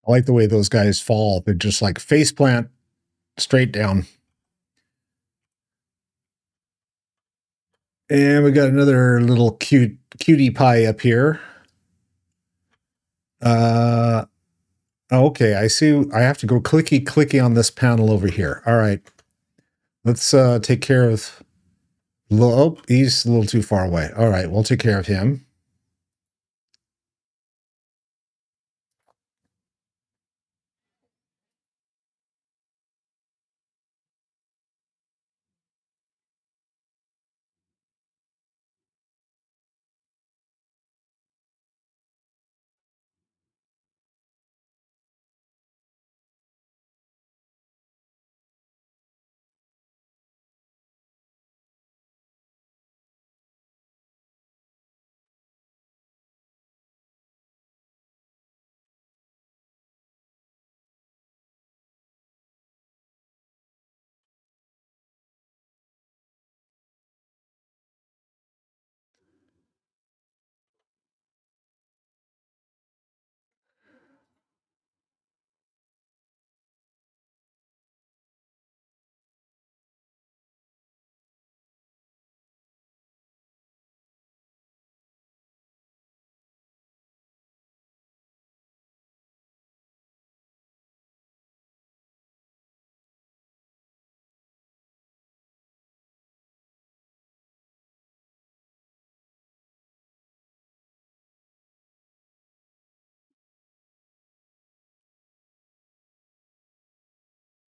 I like the way those guys fall. They're just like face plant straight down. And we got another little cutie pie up here. Uh, okay, I see. I have to go clicky on this panel over here. All right, let's take care of. Oh, he's a little too far away. All right, we'll take care of him.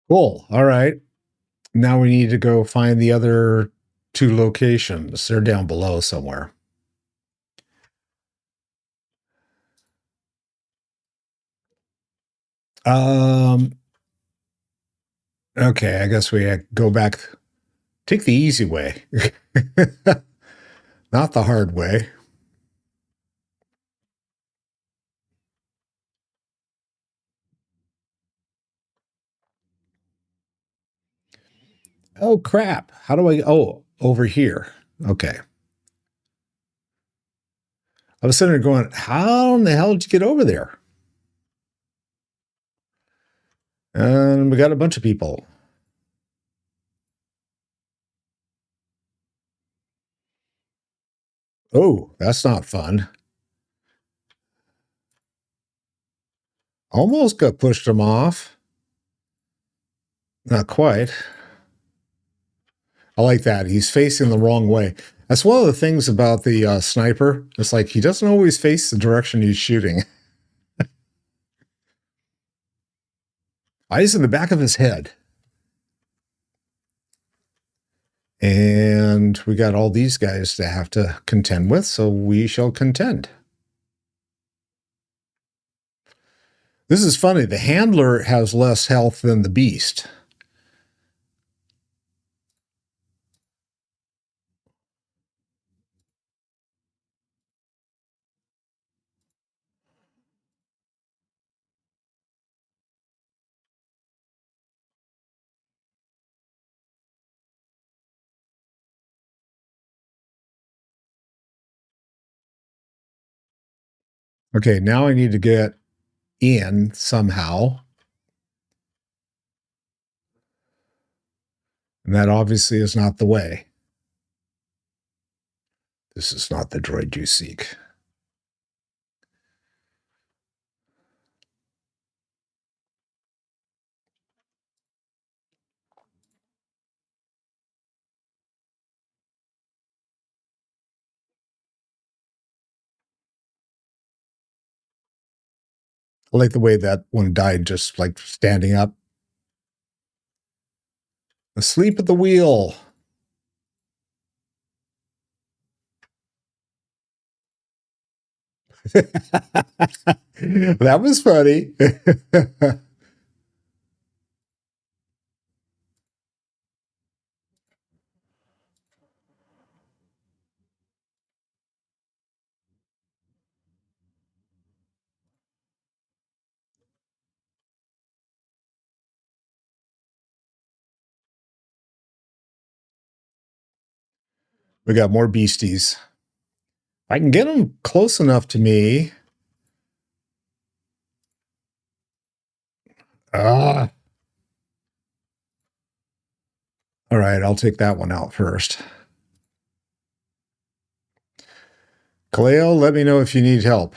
Cool. All right. Now we need to go find the other two locations. They're down below somewhere. Um. Okay, I guess we go back. Take the easy way, not the hard way. Oh crap! How do I? Oh, over here. Okay. I was sitting there going, how in the hell did you get over there? And we got a bunch of people. Oh, that's not fun. Almost got pushed him off. Not quite. I like that. He's facing the wrong way. That's one of the things about the sniper. It's like he doesn't always face the direction he's shooting. Eyes in the back of his head. And we got all these guys to have to contend with, so we shall contend. This is funny. The handler has less health than the beast. Okay, now I need to get in somehow. And that obviously is not the way. This is not the droid you seek. I like the way that one died just like standing up. Asleep at the wheel. That was funny. We got more beasties. I can get them close enough to me. Ah. All right, I'll take that one out first. Kaleo, let me know if you need help.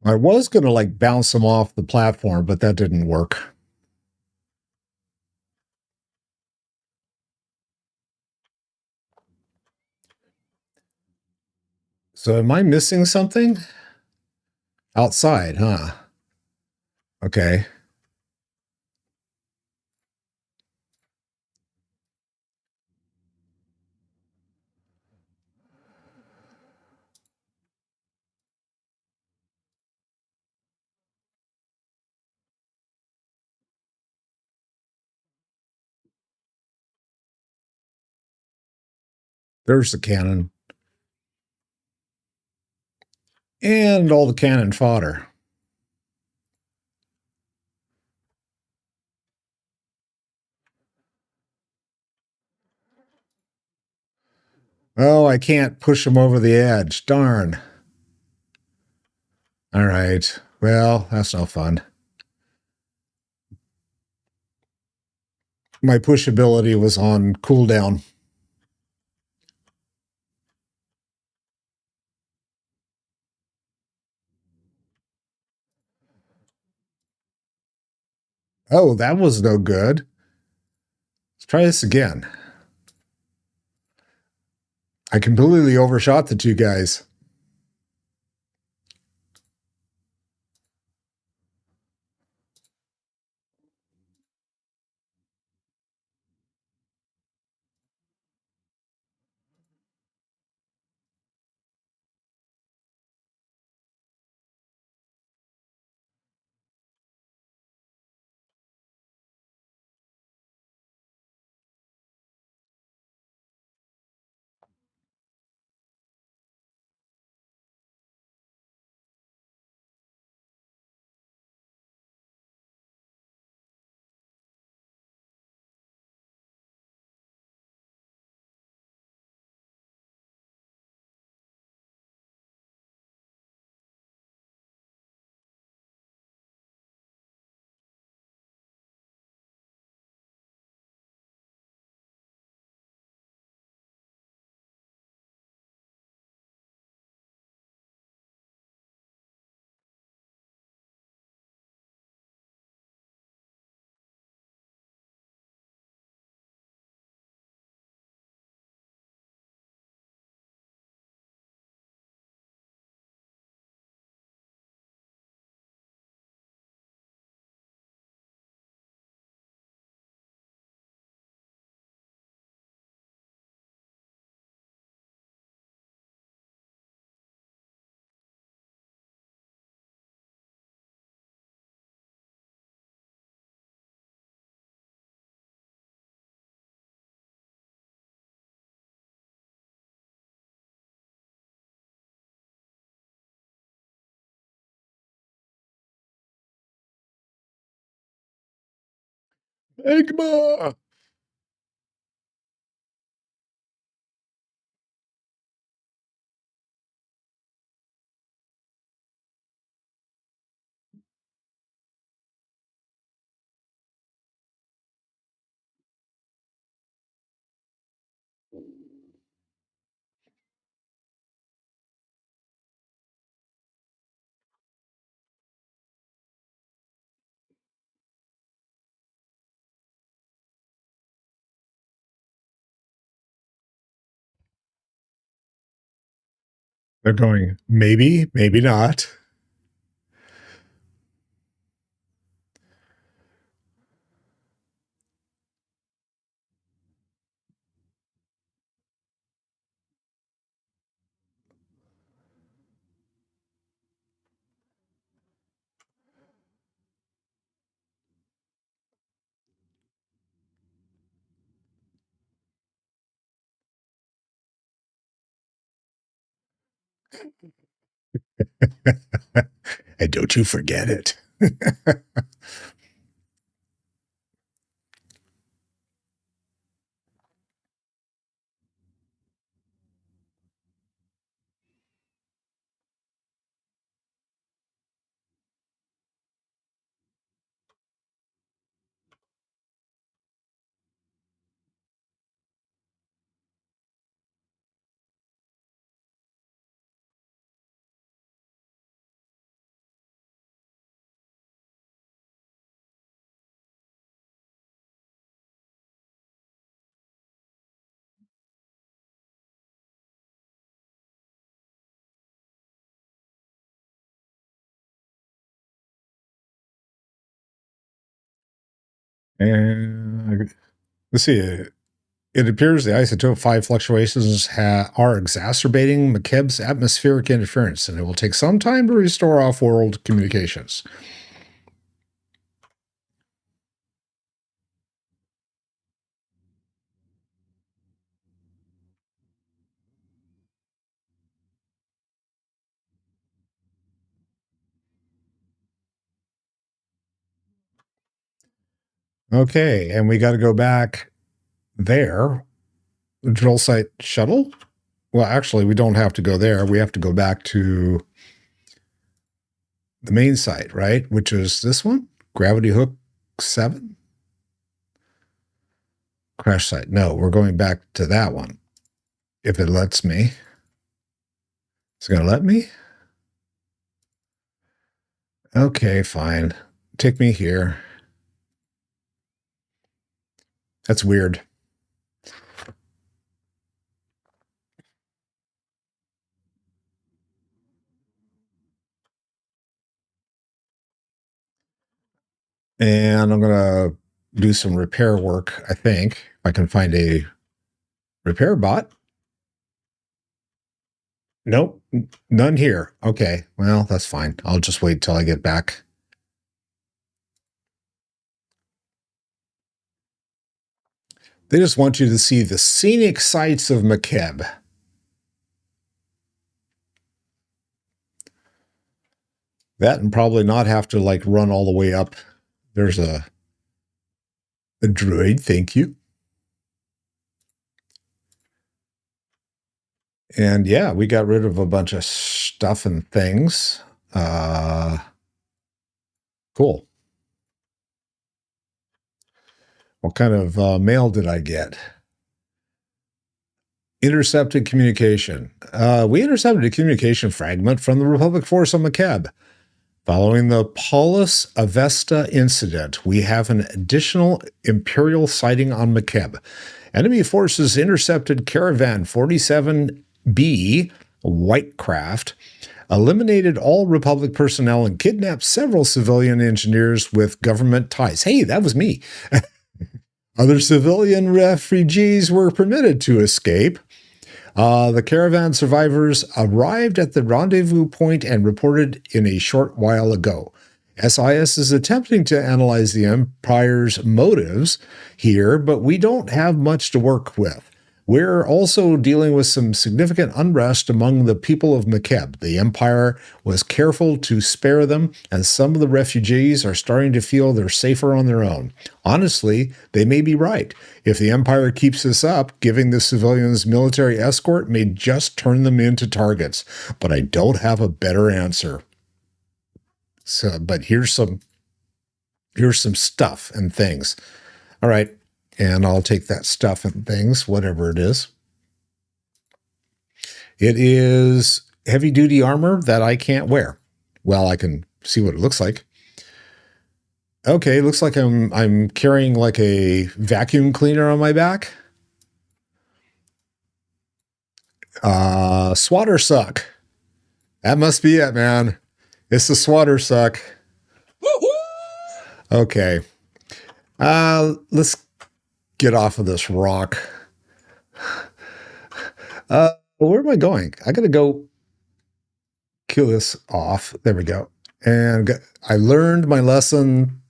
I was going to like bounce them off the platform, but that didn't work. So am I missing something? Outside, huh? Okay. There's the cannon. And all the cannon fodder. Oh, I can't push him over the edge. Darn. All right. Well, that's no fun. My push ability was on cooldown. Oh, that was no good. Let's try this again. I completely overshot the two guys. Magma. They're going, maybe, maybe not. And don't you forget it. And let's see. It appears the isotope 5 fluctuations are exacerbating Makeb's atmospheric interference, and it will take some time to restore off-world communications. Okay, and we got to go back there. The drill site shuttle? Well, actually, we don't have to go there. We have to go back to the main site, right? Which is this one? Gravity Hook 7? Crash site. No, we're going back to that one. If it lets me. It's going to let me? Okay, fine. Take me here. That's weird. And I'm going to do some repair work, I think. If I can find a repair bot. Nope, none here. Okay, well, that's fine. I'll just wait till I get back. They just want you to see the scenic sights of Makeb. That and probably not have to like run all the way up. There's a droid, thank you. And yeah, we got rid of a bunch of stuff and things. Cool. What kind of mail did I get? Intercepted communication. We intercepted a communication fragment from the Republic force on Makeb. Following the Paulus Avesta incident, we have an additional Imperial sighting on Makeb. Enemy forces intercepted Caravan 47B, White Craft, eliminated all Republic personnel, and kidnapped several civilian engineers with government ties. Hey, that was me. Other civilian refugees were permitted to escape. The caravan survivors arrived at the rendezvous point and reported in a short while ago. SIS is attempting to analyze the Empire's motives here, but we don't have much to work with. We're also dealing with some significant unrest among the people of Makeb. The Empire was careful to spare them, and some of the refugees are starting to feel they're safer on their own. Honestly, they may be right. If the Empire keeps this up, giving the civilians military escort may just turn them into targets. But I don't have a better answer. So, but here's some stuff and things. All right. And I'll take that stuff and things, whatever it is. It is heavy duty armor that I can't wear. Well, I can see what it looks like. Okay, looks like I'm carrying like a vacuum cleaner on my back. Swatter suck. That must be it, man. It's the swatter suck. Okay. Let's get off of this rock. Where am I going? I gotta go kill this off. There we go. And I learned my lesson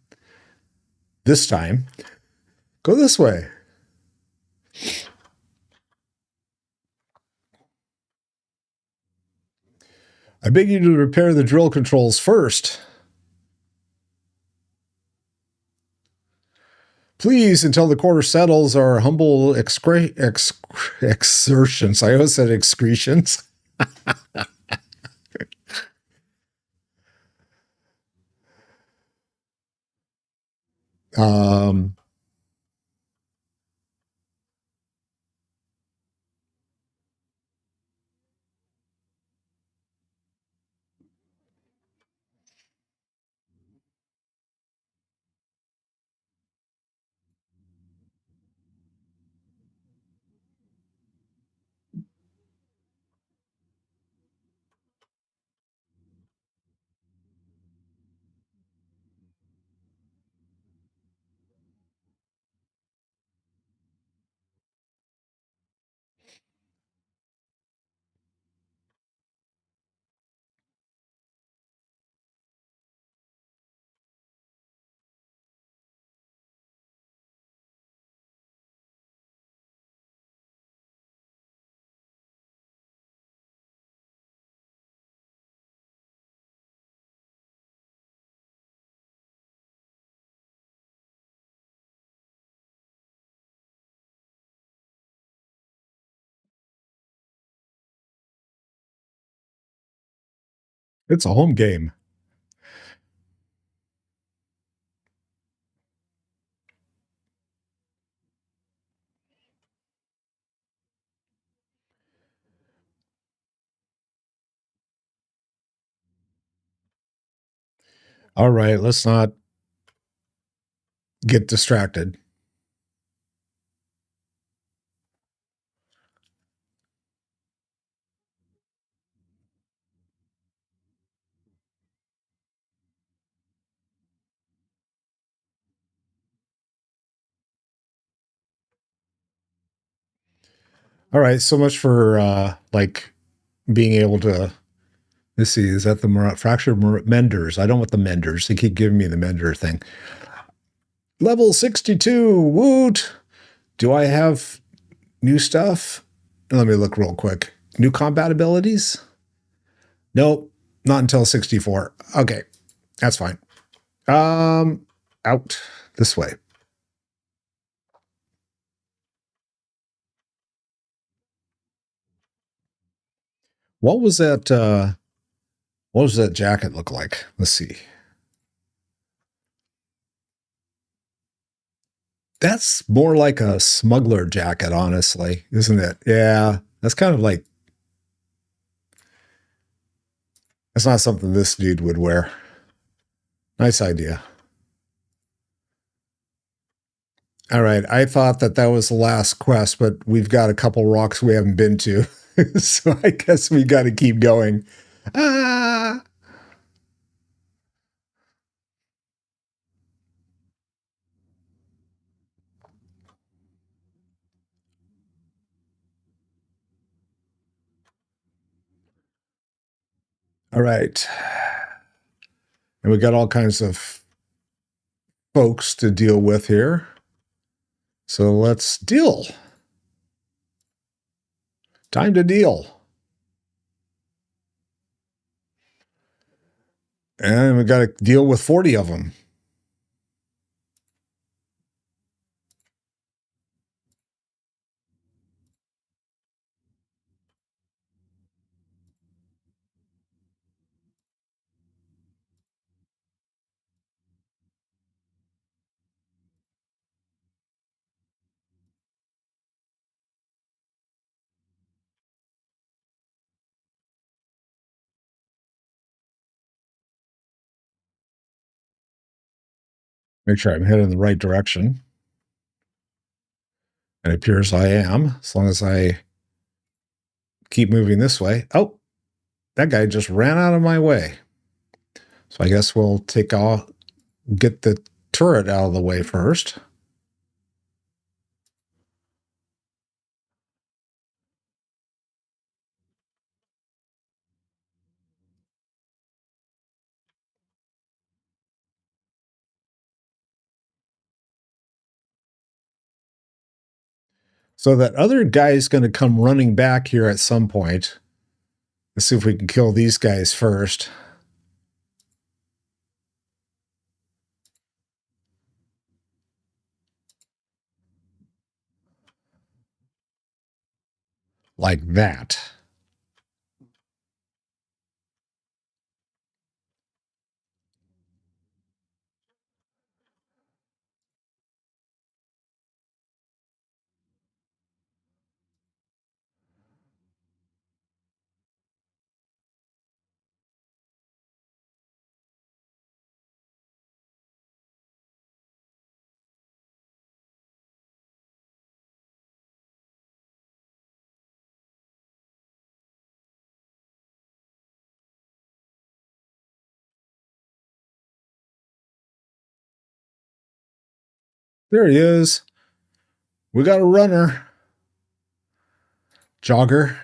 this time. Go this way. I beg you to repair the drill controls first. Please, until the quarter settles, our humble exertions. I always said excretions. um, it's a home game. All right, let's not get distracted. All right, so much for like being able to. Let's see, is that the fractured menders? I don't want the menders. They keep giving me the mender thing. Level 62. Woot! Do I have new stuff? Let me look real quick. New combat abilities? Nope, not until 64. Okay, that's fine. Out this way. What was that? What does that jacket look like? Let's see. That's more like a smuggler jacket, honestly, isn't it? Yeah, that's kind of like, that's not something this dude would wear. Nice idea. All right, I thought that that was the last quest, but we've got a couple rocks we haven't been to. So I guess we got to keep going. Ah! All right. And we got all kinds of folks to deal with here. So let's deal. Time to deal. And we got to deal with 40 of them. Make sure I'm heading in the right direction. And it appears I am, as long as I keep moving this way. Oh, that guy just ran out of my way. So I guess we'll get the turret out of the way first. So that other guy is going to come running back here at some point. Let's see if we can kill these guys first. Like that. There he is. We got a runner. Jogger.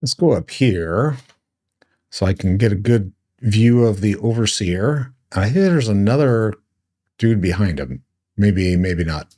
Let's go up here so I can get a good view of the overseer. I think there's another dude behind him. Maybe, maybe not.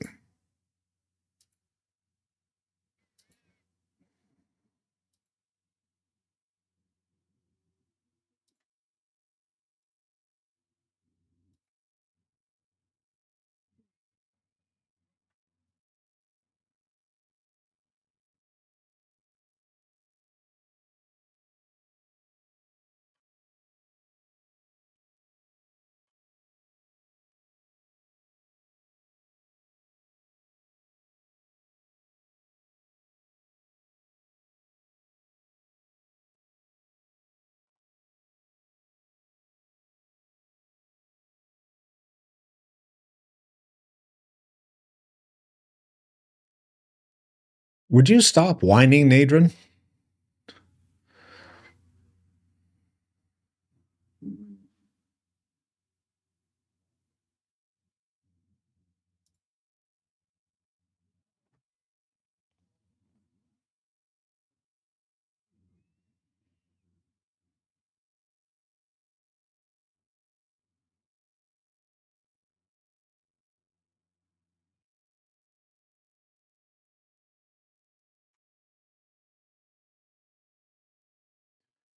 Would you stop whining, Nadrin?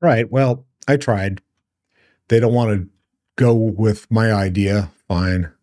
Right. Well, I tried. They don't want to go with my idea. Fine.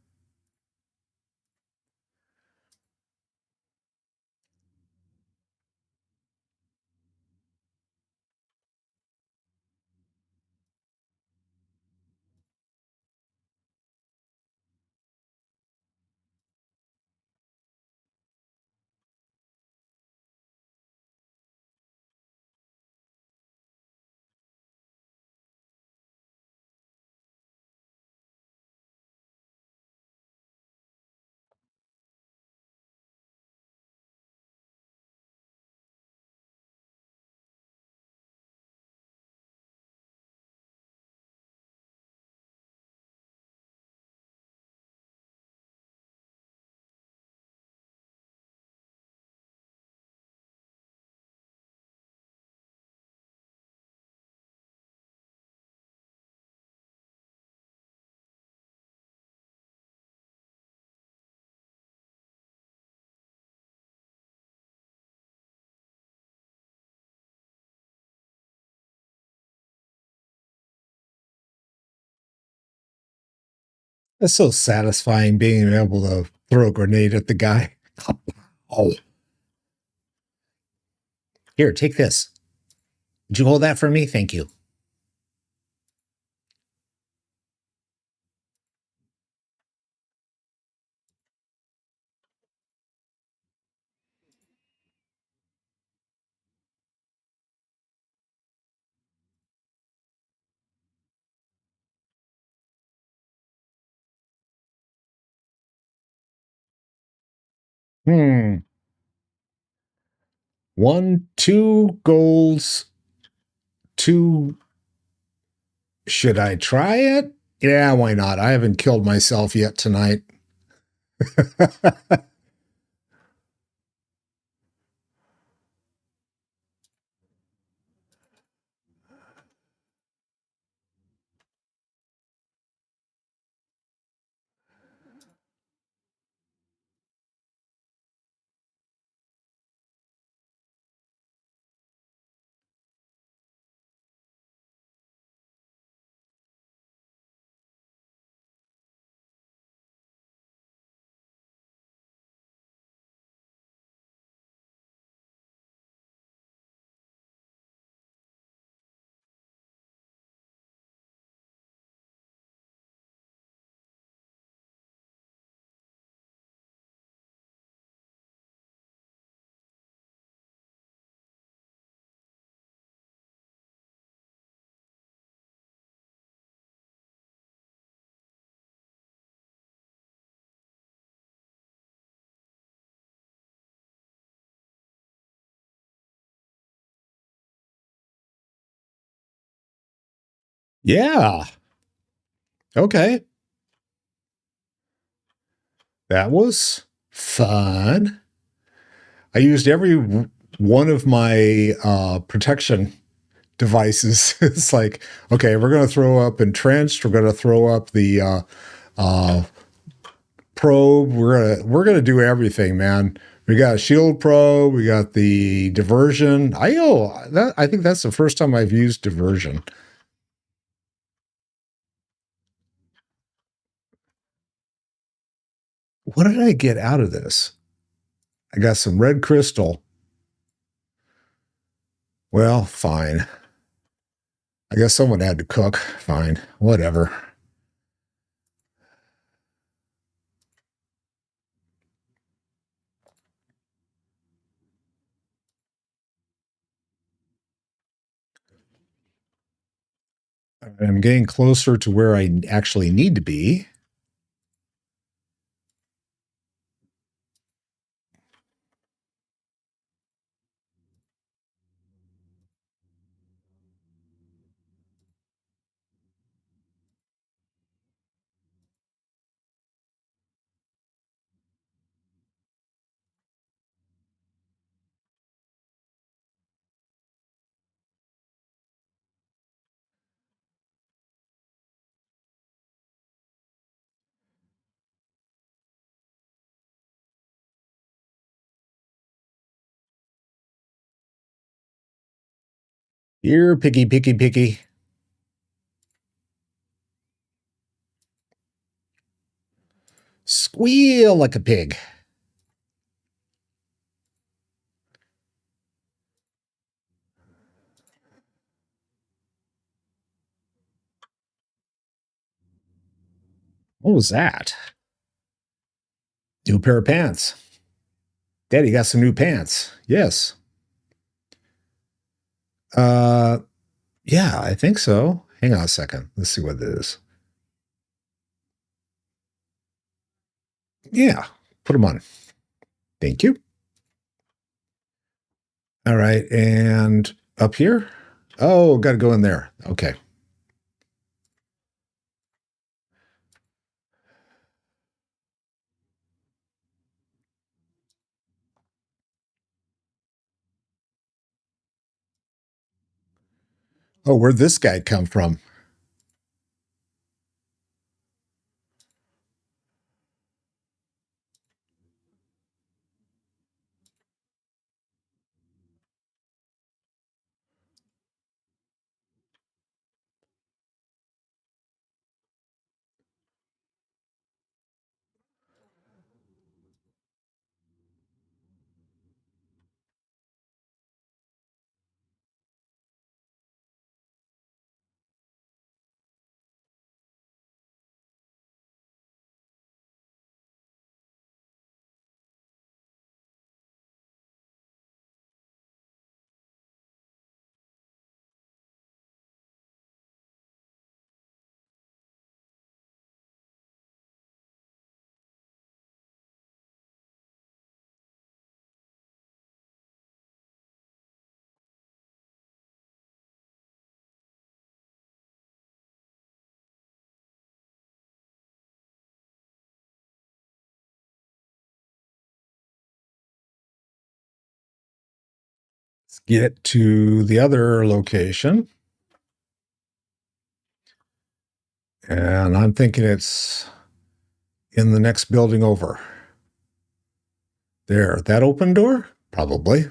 It's so satisfying being able to throw a grenade at the guy. Oh, here, take this. Would you hold that for me? Thank you. Hmm. One, two golds, two. Should I try it? Yeah, why not? I haven't killed myself yet tonight. Yeah. Okay. That was fun. I used every one of my protection devices. It's like, okay, we're going to throw up entrenched. We're going to throw up the uh, probe. We're gonna do everything, man. We got a shield probe. We got the diversion. I think that's the first time I've used diversion. What did I get out of this? I got some red crystal. Well, fine. I guess someone had to cook. Fine, whatever. I'm getting closer to where I actually need to be. Here, piggy, piggy, piggy. Squeal like a pig. What was that? New pair of pants. Daddy got some new pants. Yes. Uh, yeah, I think so. Hang on a second. Let's see what it is. Yeah, put them on. Thank you. All right, and up here. Oh, got to go in there. Okay. Oh, where'd this guy come from? get to the other location. And I'm thinking it's in the next building over. There, that open door? Probably.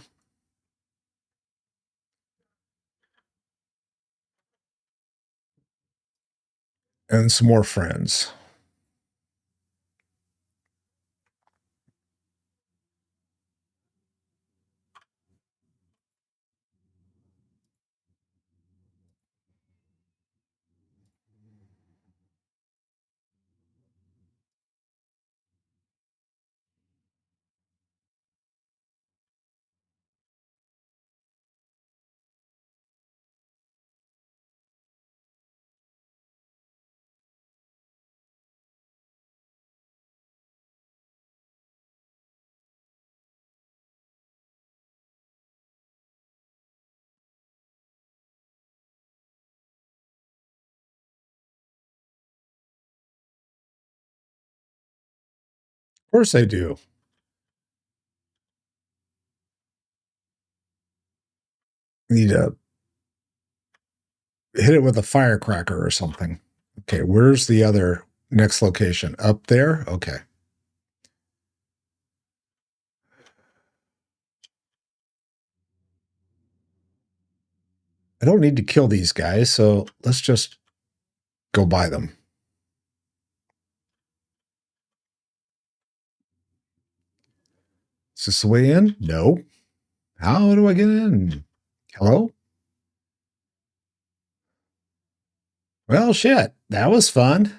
And some more friends. Of course I do. Need to hit it with a firecracker or something. Okay, where's the other next location? Up there? Okay. I don't need to kill these guys, so let's just go by them. Is this the way in? No. How do I get in? Hello? Well, shit. That was fun.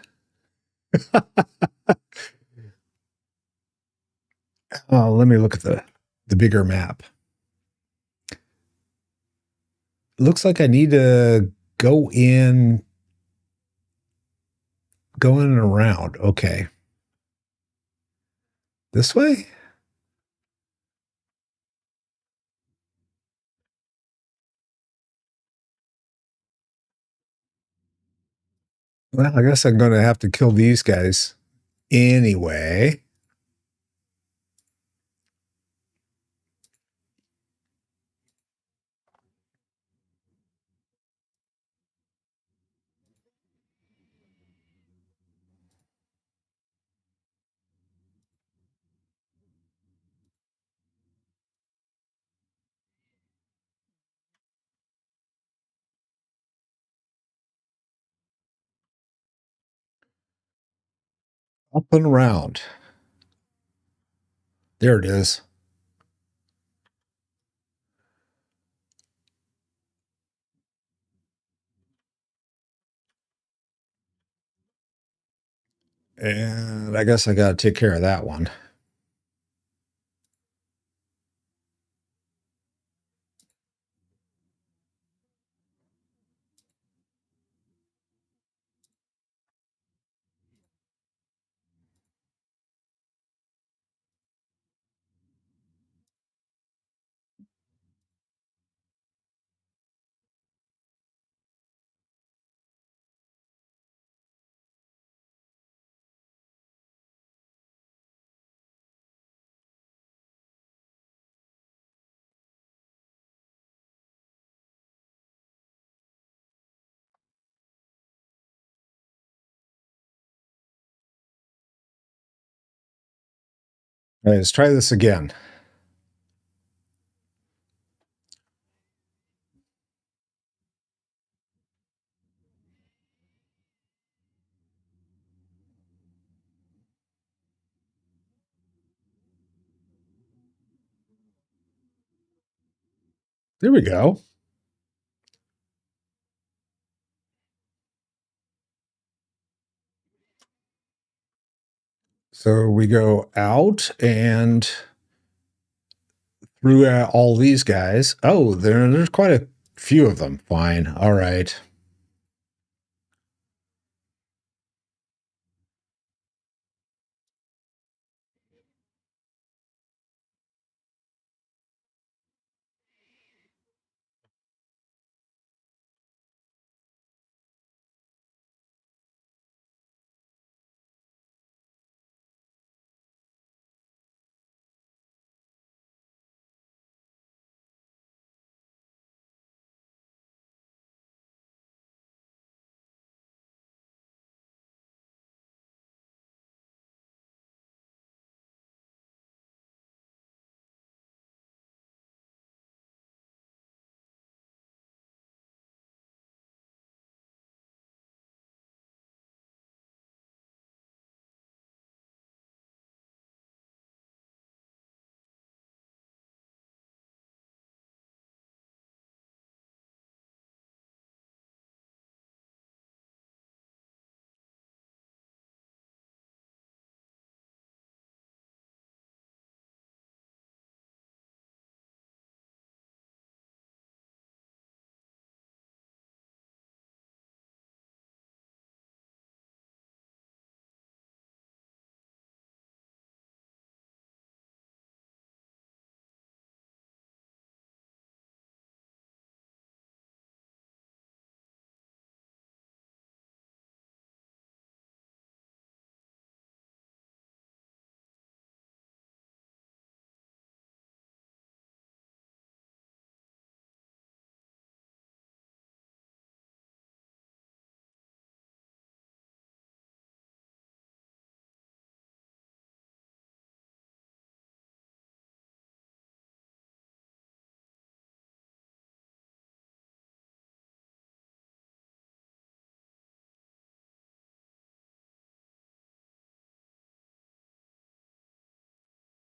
Let me look at the bigger map. Looks like I need to go in and around. Okay. This way? Well, I guess I'm going to have to kill these guys anyway. Up and around. There it is. And I guess I got to take care of that one. All right, let's try this again. There we go. So we go out and through all these guys. Oh, there's quite a few of them. Fine. All right.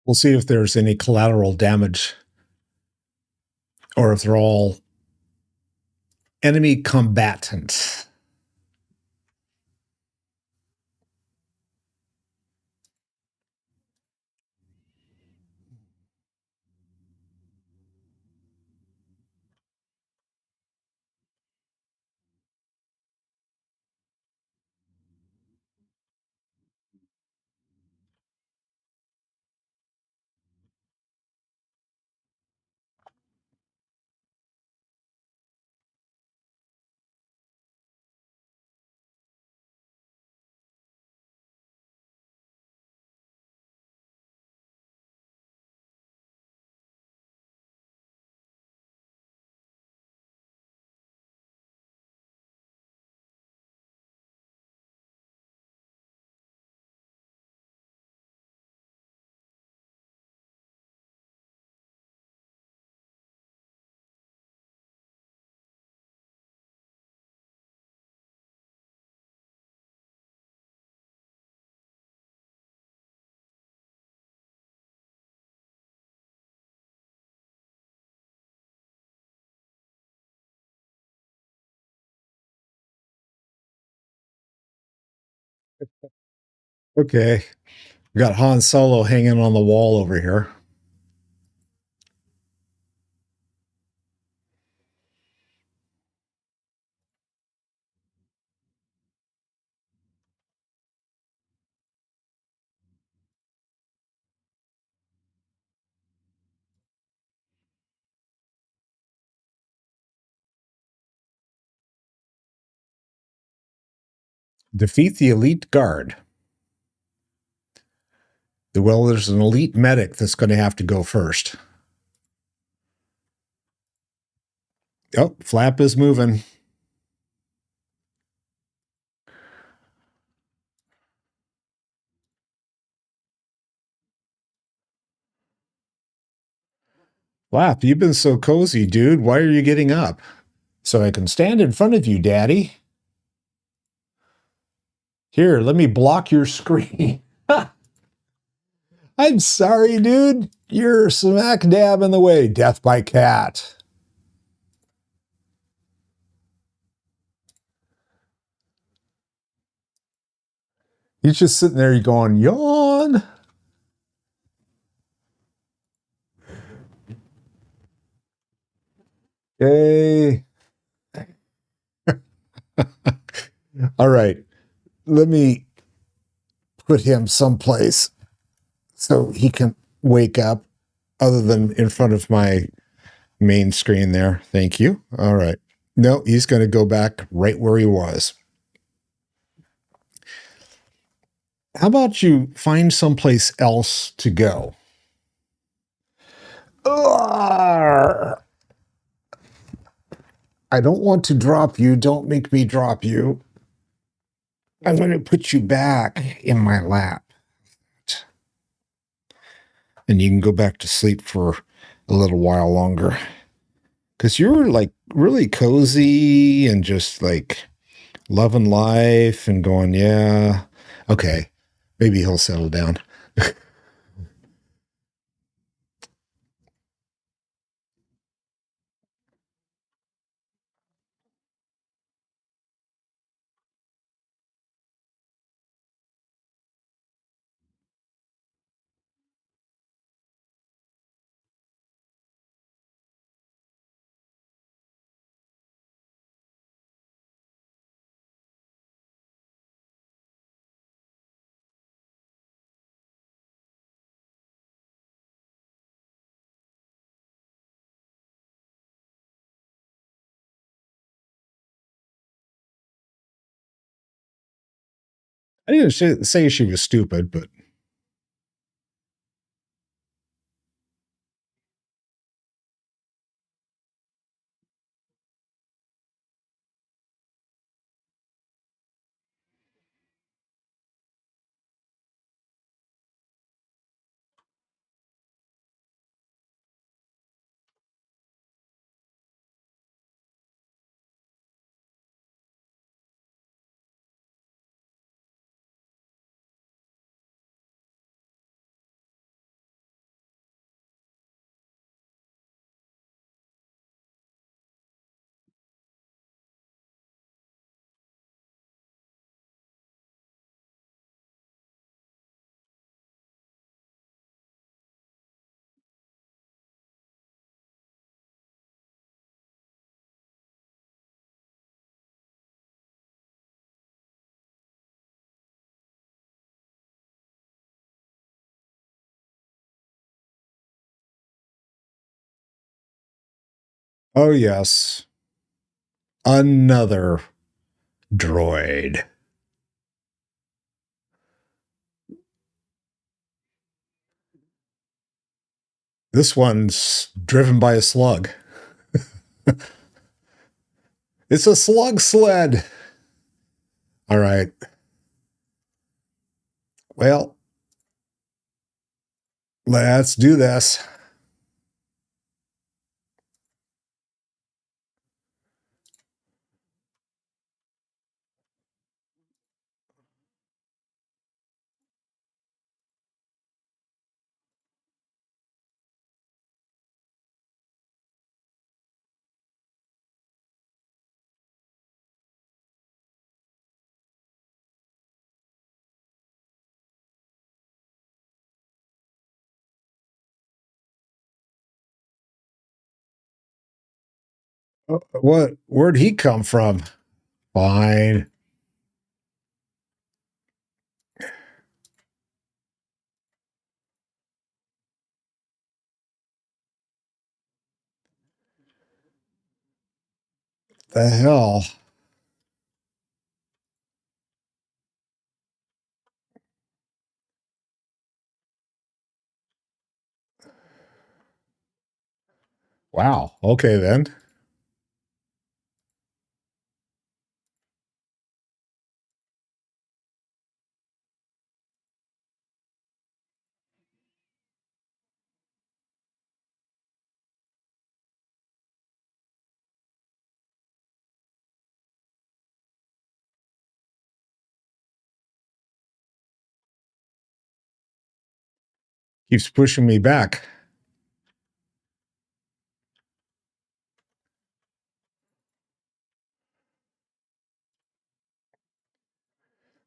We'll see if there's any collateral damage or if they're all enemy combatants. Okay. We got Han Solo hanging on the wall over here. Defeat the elite guard. Well, there's an elite medic that's going to have to go first. Oh, Flap is moving. Flap, you've been so cozy, dude. Why are you getting up? So I can stand in front of you, Daddy. Here, let me block your screen. I'm sorry, dude. You're smack dab in the way. Death by cat. He's just sitting there going, yawn. Yay. All right. Let me put him someplace so he can wake up other than in front of my main screen there. Thank you. All right. No, he's going to go back right where he was. How about you find someplace else to go? Ugh. I don't want to drop you. Don't make me drop you. I'm going to put you back in my lap. And you can go back to sleep for a little while longer. Because you're like really cozy and just like loving life and going, yeah, okay, maybe he'll settle down. I didn't say she was stupid, but Oh, yes. Another droid. This one's driven by a slug. It's a slug sled. All right. Well, let's do this. What? Where'd he come from? Fine. The hell? Wow. Okay, then. Keeps pushing me back.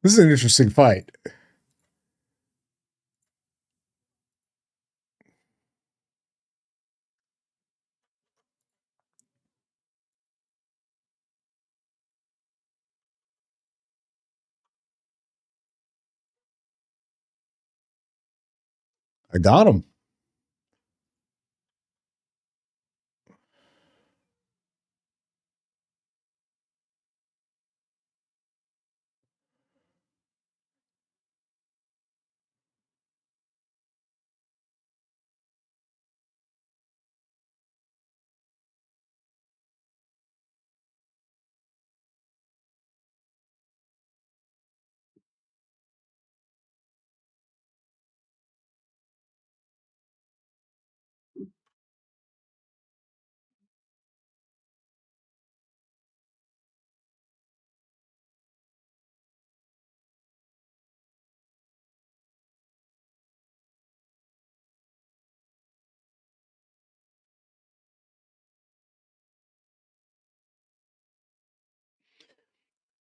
This is an interesting fight. I got him.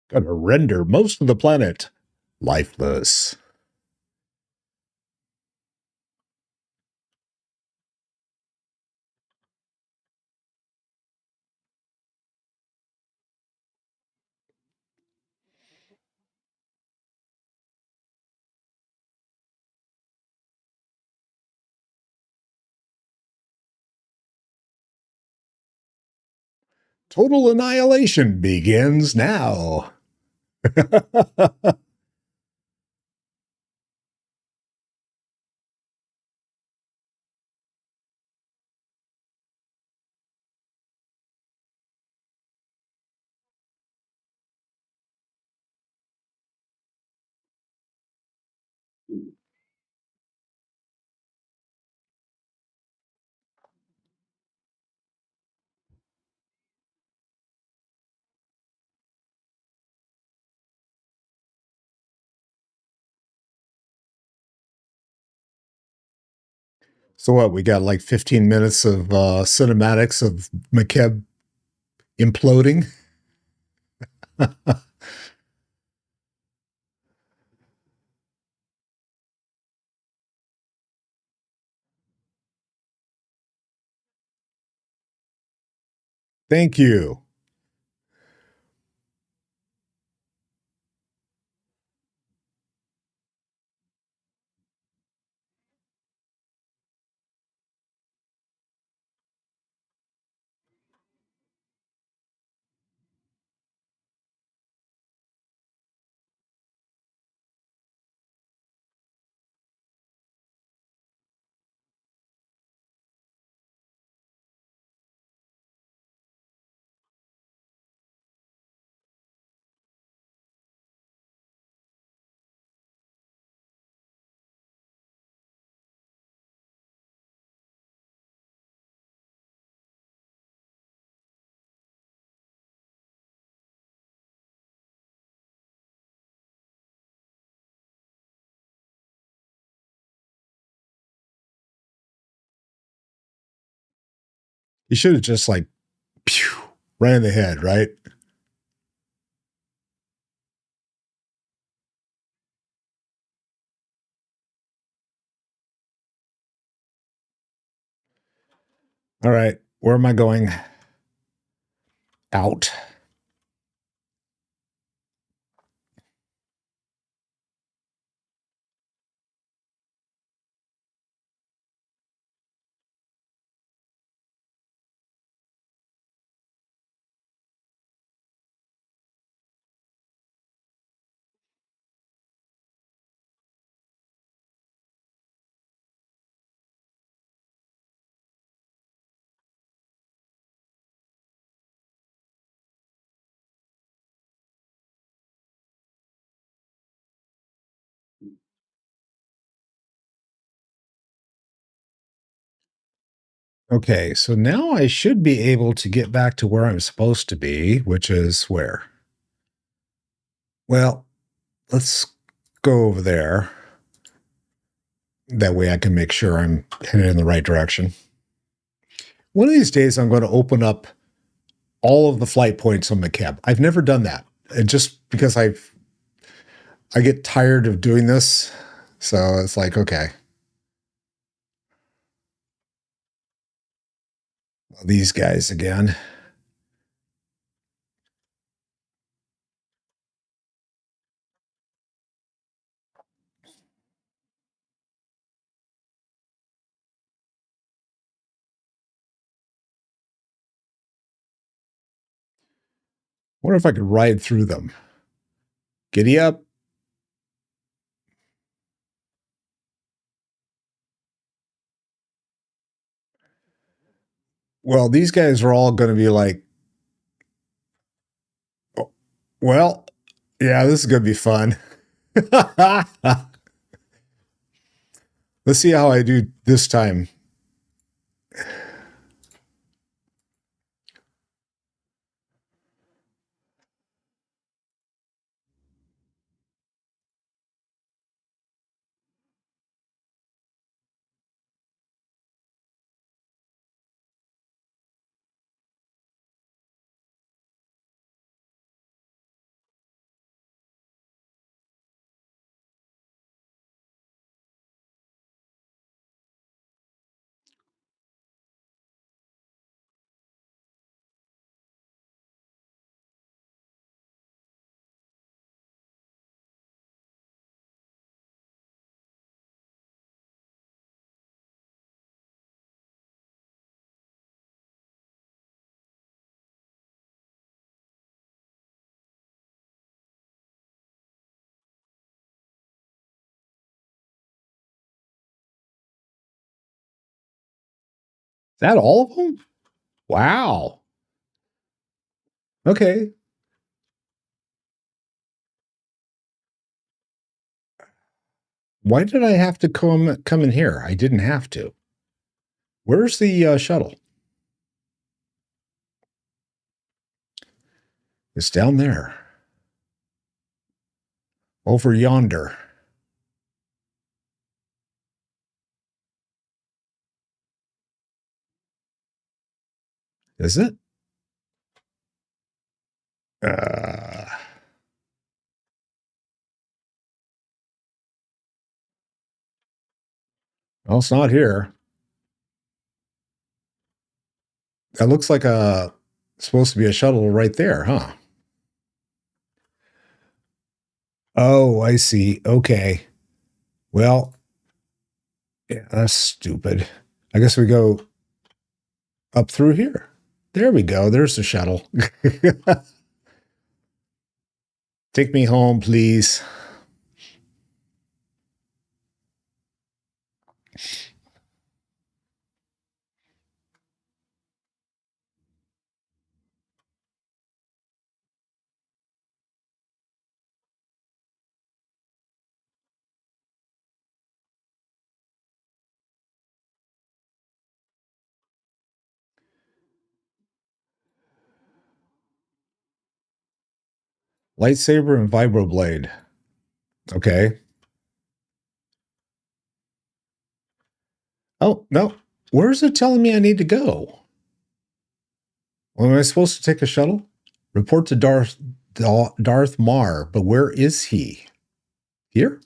Gonna render most of the planet lifeless. Total annihilation begins now. So what? We got like 15 minutes of cinematics of Makeb imploding. Thank you. You should have just like, pew, right in the head, right? All right. Where am I going? Out. Okay, so now I should be able to get back to where I'm supposed to be, which is where? Well, let's go over there. That way I can make sure I'm headed in the right direction. One of these days, I'm going to open up all of the flight points on Makeb. I've never done that. And just because I get tired of doing this. So it's like, okay, these guys again. Wonder if I could ride through them. Giddy up. Well, these guys are all going to be like, oh, well, yeah, this is going to be fun. Let's see how I do this time. Is that all of them? Wow. Okay. Why did I have to come in here? I didn't have to. Where's the shuttle? It's down there. Over yonder. Is it? Uh, well, it's not here. That looks like a supposed to be a shuttle right there, huh? Oh, I see. Okay. Well, yeah, that's stupid. I guess we go up through here. There we go. There's the shuttle. Take me home, please. Lightsaber and vibroblade. Okay. Oh, no. Where's it telling me I need to go? Well, am I supposed to take a shuttle? Report to Darth Mar, but where is he? Here?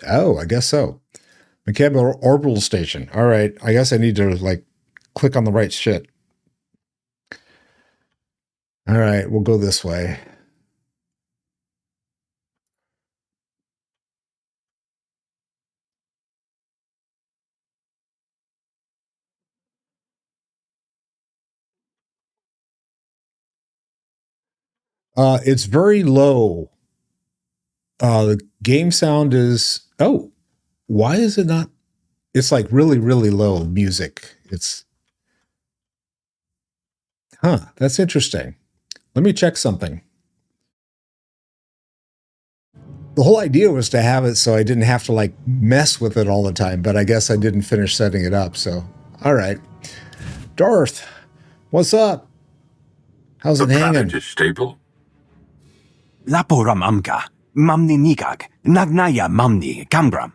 Oh, I guess so. Makeb orbital station. All right, I guess I need to like click on the right shit. All right, we'll go this way. It's very low. The game sound is, oh, why is it not? It's like really, really low music. That's interesting. Let me check something. The whole idea was to have it so I didn't have to like mess with it all the time, but I guess I didn't finish setting it up. So, all right. Darth, what's up? How's it hanging? The planet is stable. Laporam amga, mamni nigag, nagnaya mamni gambram.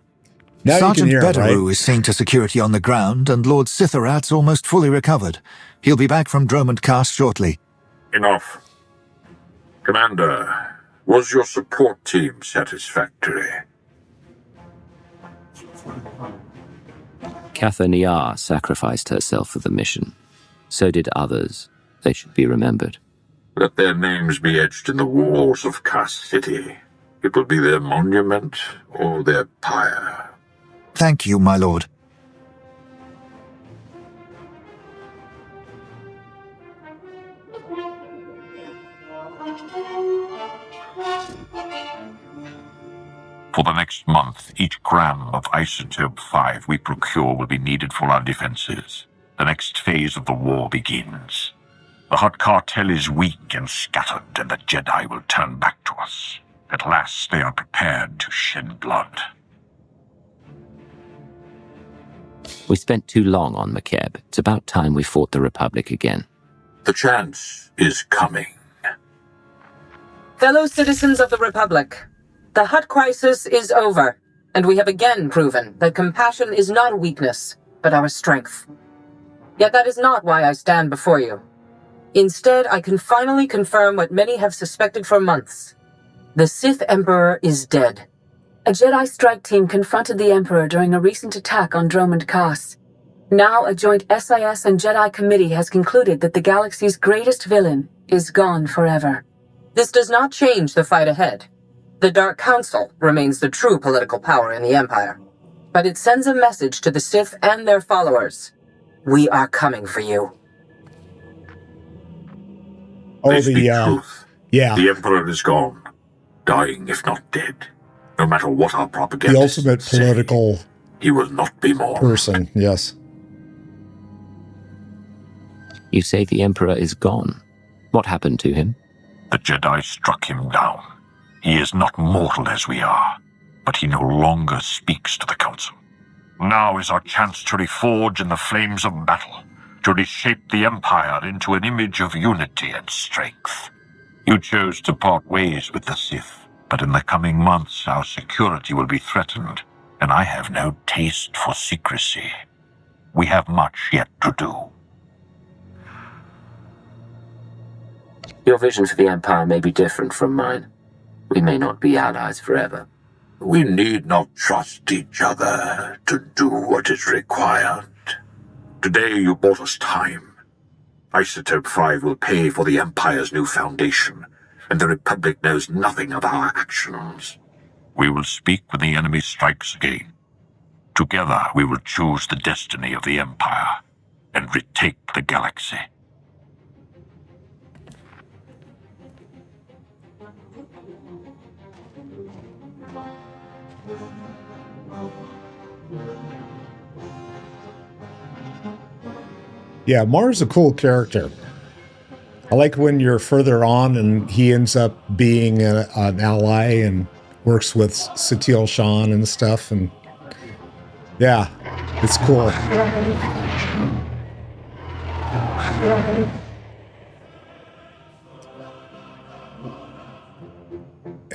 Now Sergeant you can hear, Betteru right? is seen to security on the ground, and Lord Sitharat's almost fully recovered. He'll be back from Dromund Cast shortly. Enough. Commander, was your support team satisfactory? Katha Niar sacrificed herself for the mission. So did others. They should be remembered. Let their names be etched in the walls of Cast City. It will be their monument or their pyre. Thank you, my lord. For the next month, each gram of isotope 5 we procure will be needed for our defenses. The next phase of the war begins. The Hutt cartel is weak and scattered, and the Jedi will turn back to us. At last they are prepared to shed blood. We spent too long on Makeb. It's about time we fought the Republic again. The chance is coming. Fellow citizens of the Republic, the Hutt crisis is over, and we have again proven that compassion is not a weakness, but our strength. Yet that is not why I stand before you. Instead, I can finally confirm what many have suspected for months. The Sith Emperor is dead. A Jedi strike team confronted the Emperor during a recent attack on Dromund Kaas. Now a joint SIS and Jedi committee has concluded that the galaxy's greatest villain is gone forever. This does not change the fight ahead. The Dark Council remains the true political power in the Empire. But it sends a message to the Sith and their followers. We are coming for you. They speak truth. Yeah. The Emperor is gone, dying if not dead. No matter what our propaganda The ultimate political say, he will not be more person, yes. You say the Emperor is gone. What happened to him? The Jedi struck him down. He is not mortal as we are, but he no longer speaks to the Council. Now is our chance to reforge in the flames of battle, to reshape the Empire into an image of unity and strength. You chose to part ways with the Sith, but in the coming months our security will be threatened, and I have no taste for secrecy. We have much yet to do. Your vision for the Empire may be different from mine. We may not be allies forever. We need not trust each other to do what is required. Today you bought us time. Isotope 5 will pay for the Empire's new foundation, and the Republic knows nothing of our actions. We will speak when the enemy strikes again. Together we will choose the destiny of the Empire and retake the galaxy. Yeah, Mar's a cool character. I like when you're further on and he ends up being an ally and works with Satele Shan and stuff. And yeah, it's cool.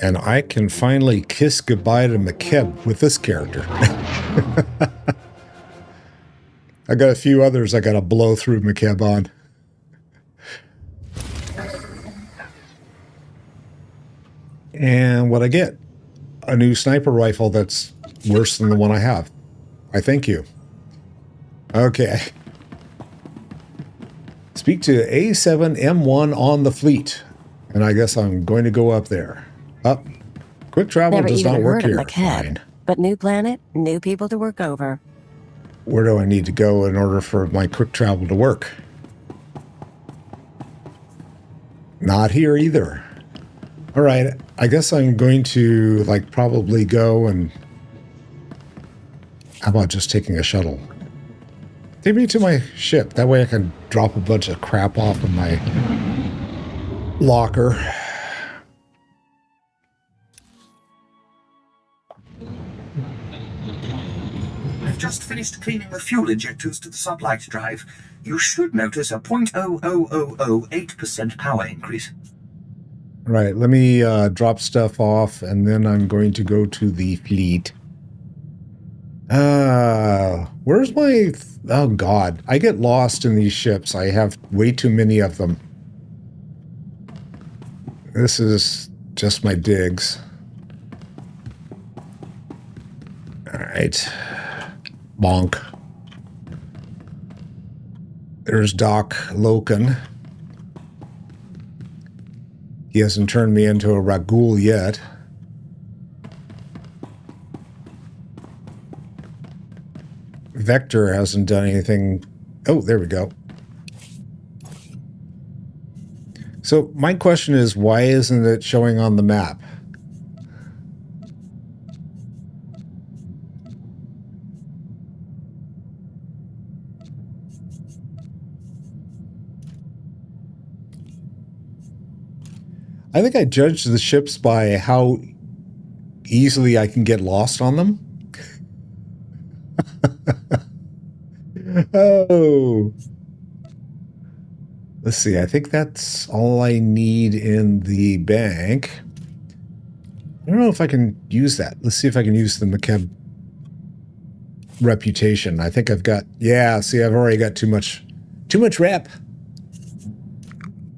And I can finally kiss goodbye to Makeb with this character. I got a few others I got to blow through Makeb on. And what I get? A new sniper rifle that's worse than the one I have. I thank you. Okay. Speak to A7M1 on the fleet. And I guess I'm going to go up there. Up. Quick travel Never does even not work heard of here. Makeb, Fine. but new planet, new people to work over. Where do I need to go in order for my quick travel to work? Not here either. All right, I guess I'm going to like probably go and how about just taking a shuttle? Take me to my ship. That way I can drop a bunch of crap off in my locker. I've just finished cleaning the fuel injectors to the sublight drive. You should notice a 0.00008% power increase. Right, let me drop stuff off, and then I'm going to go to the fleet. Where's my... Oh, God. I get lost in these ships. I have way too many of them. This is just my digs. All right. Bonk. There's Doc Loken. He hasn't turned me into a Ragul yet. Vector hasn't done anything. Oh, there we go. So my question is, why isn't it showing on the map? I think I judge the ships by how easily I can get lost on them. Oh. Let's see. I think that's all I need in the bank. I don't know if I can use that. Let's see if I can use the Makeb reputation. I think I've got... Yeah, see, I've already got too much rep.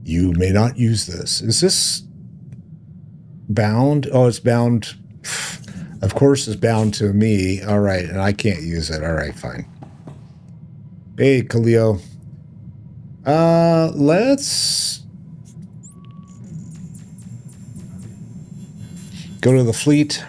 You may not use this. Is this bound? Oh, it's bound. Of course it's bound to me. All right, and I can't use it. All right, fine. Hey, Khalil. Let's go to the fleet.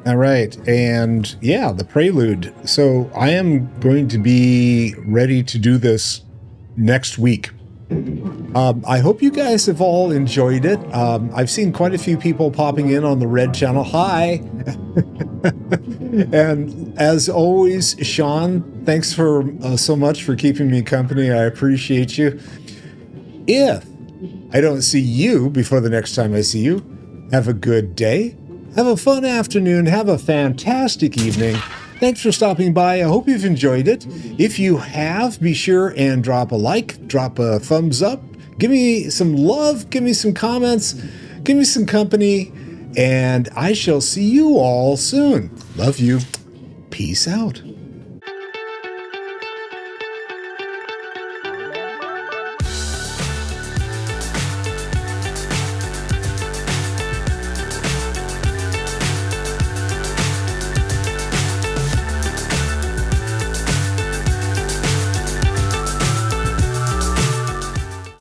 All right, and yeah, the prelude. So I am going to be ready to do this next week. I hope you guys have all enjoyed it. I've seen quite a few people popping in on the red channel. Hi. And as always, Sean, thanks for so much for keeping me company. I appreciate you. If I don't see you before the next time I see you, have a good day. Have a fun afternoon. Have a fantastic evening. Thanks for stopping by. I hope you've enjoyed it. If you have, be sure and drop a like, drop a thumbs up, give me some love, give me some comments, give me some company, and I shall see you all soon. Love you. Peace out.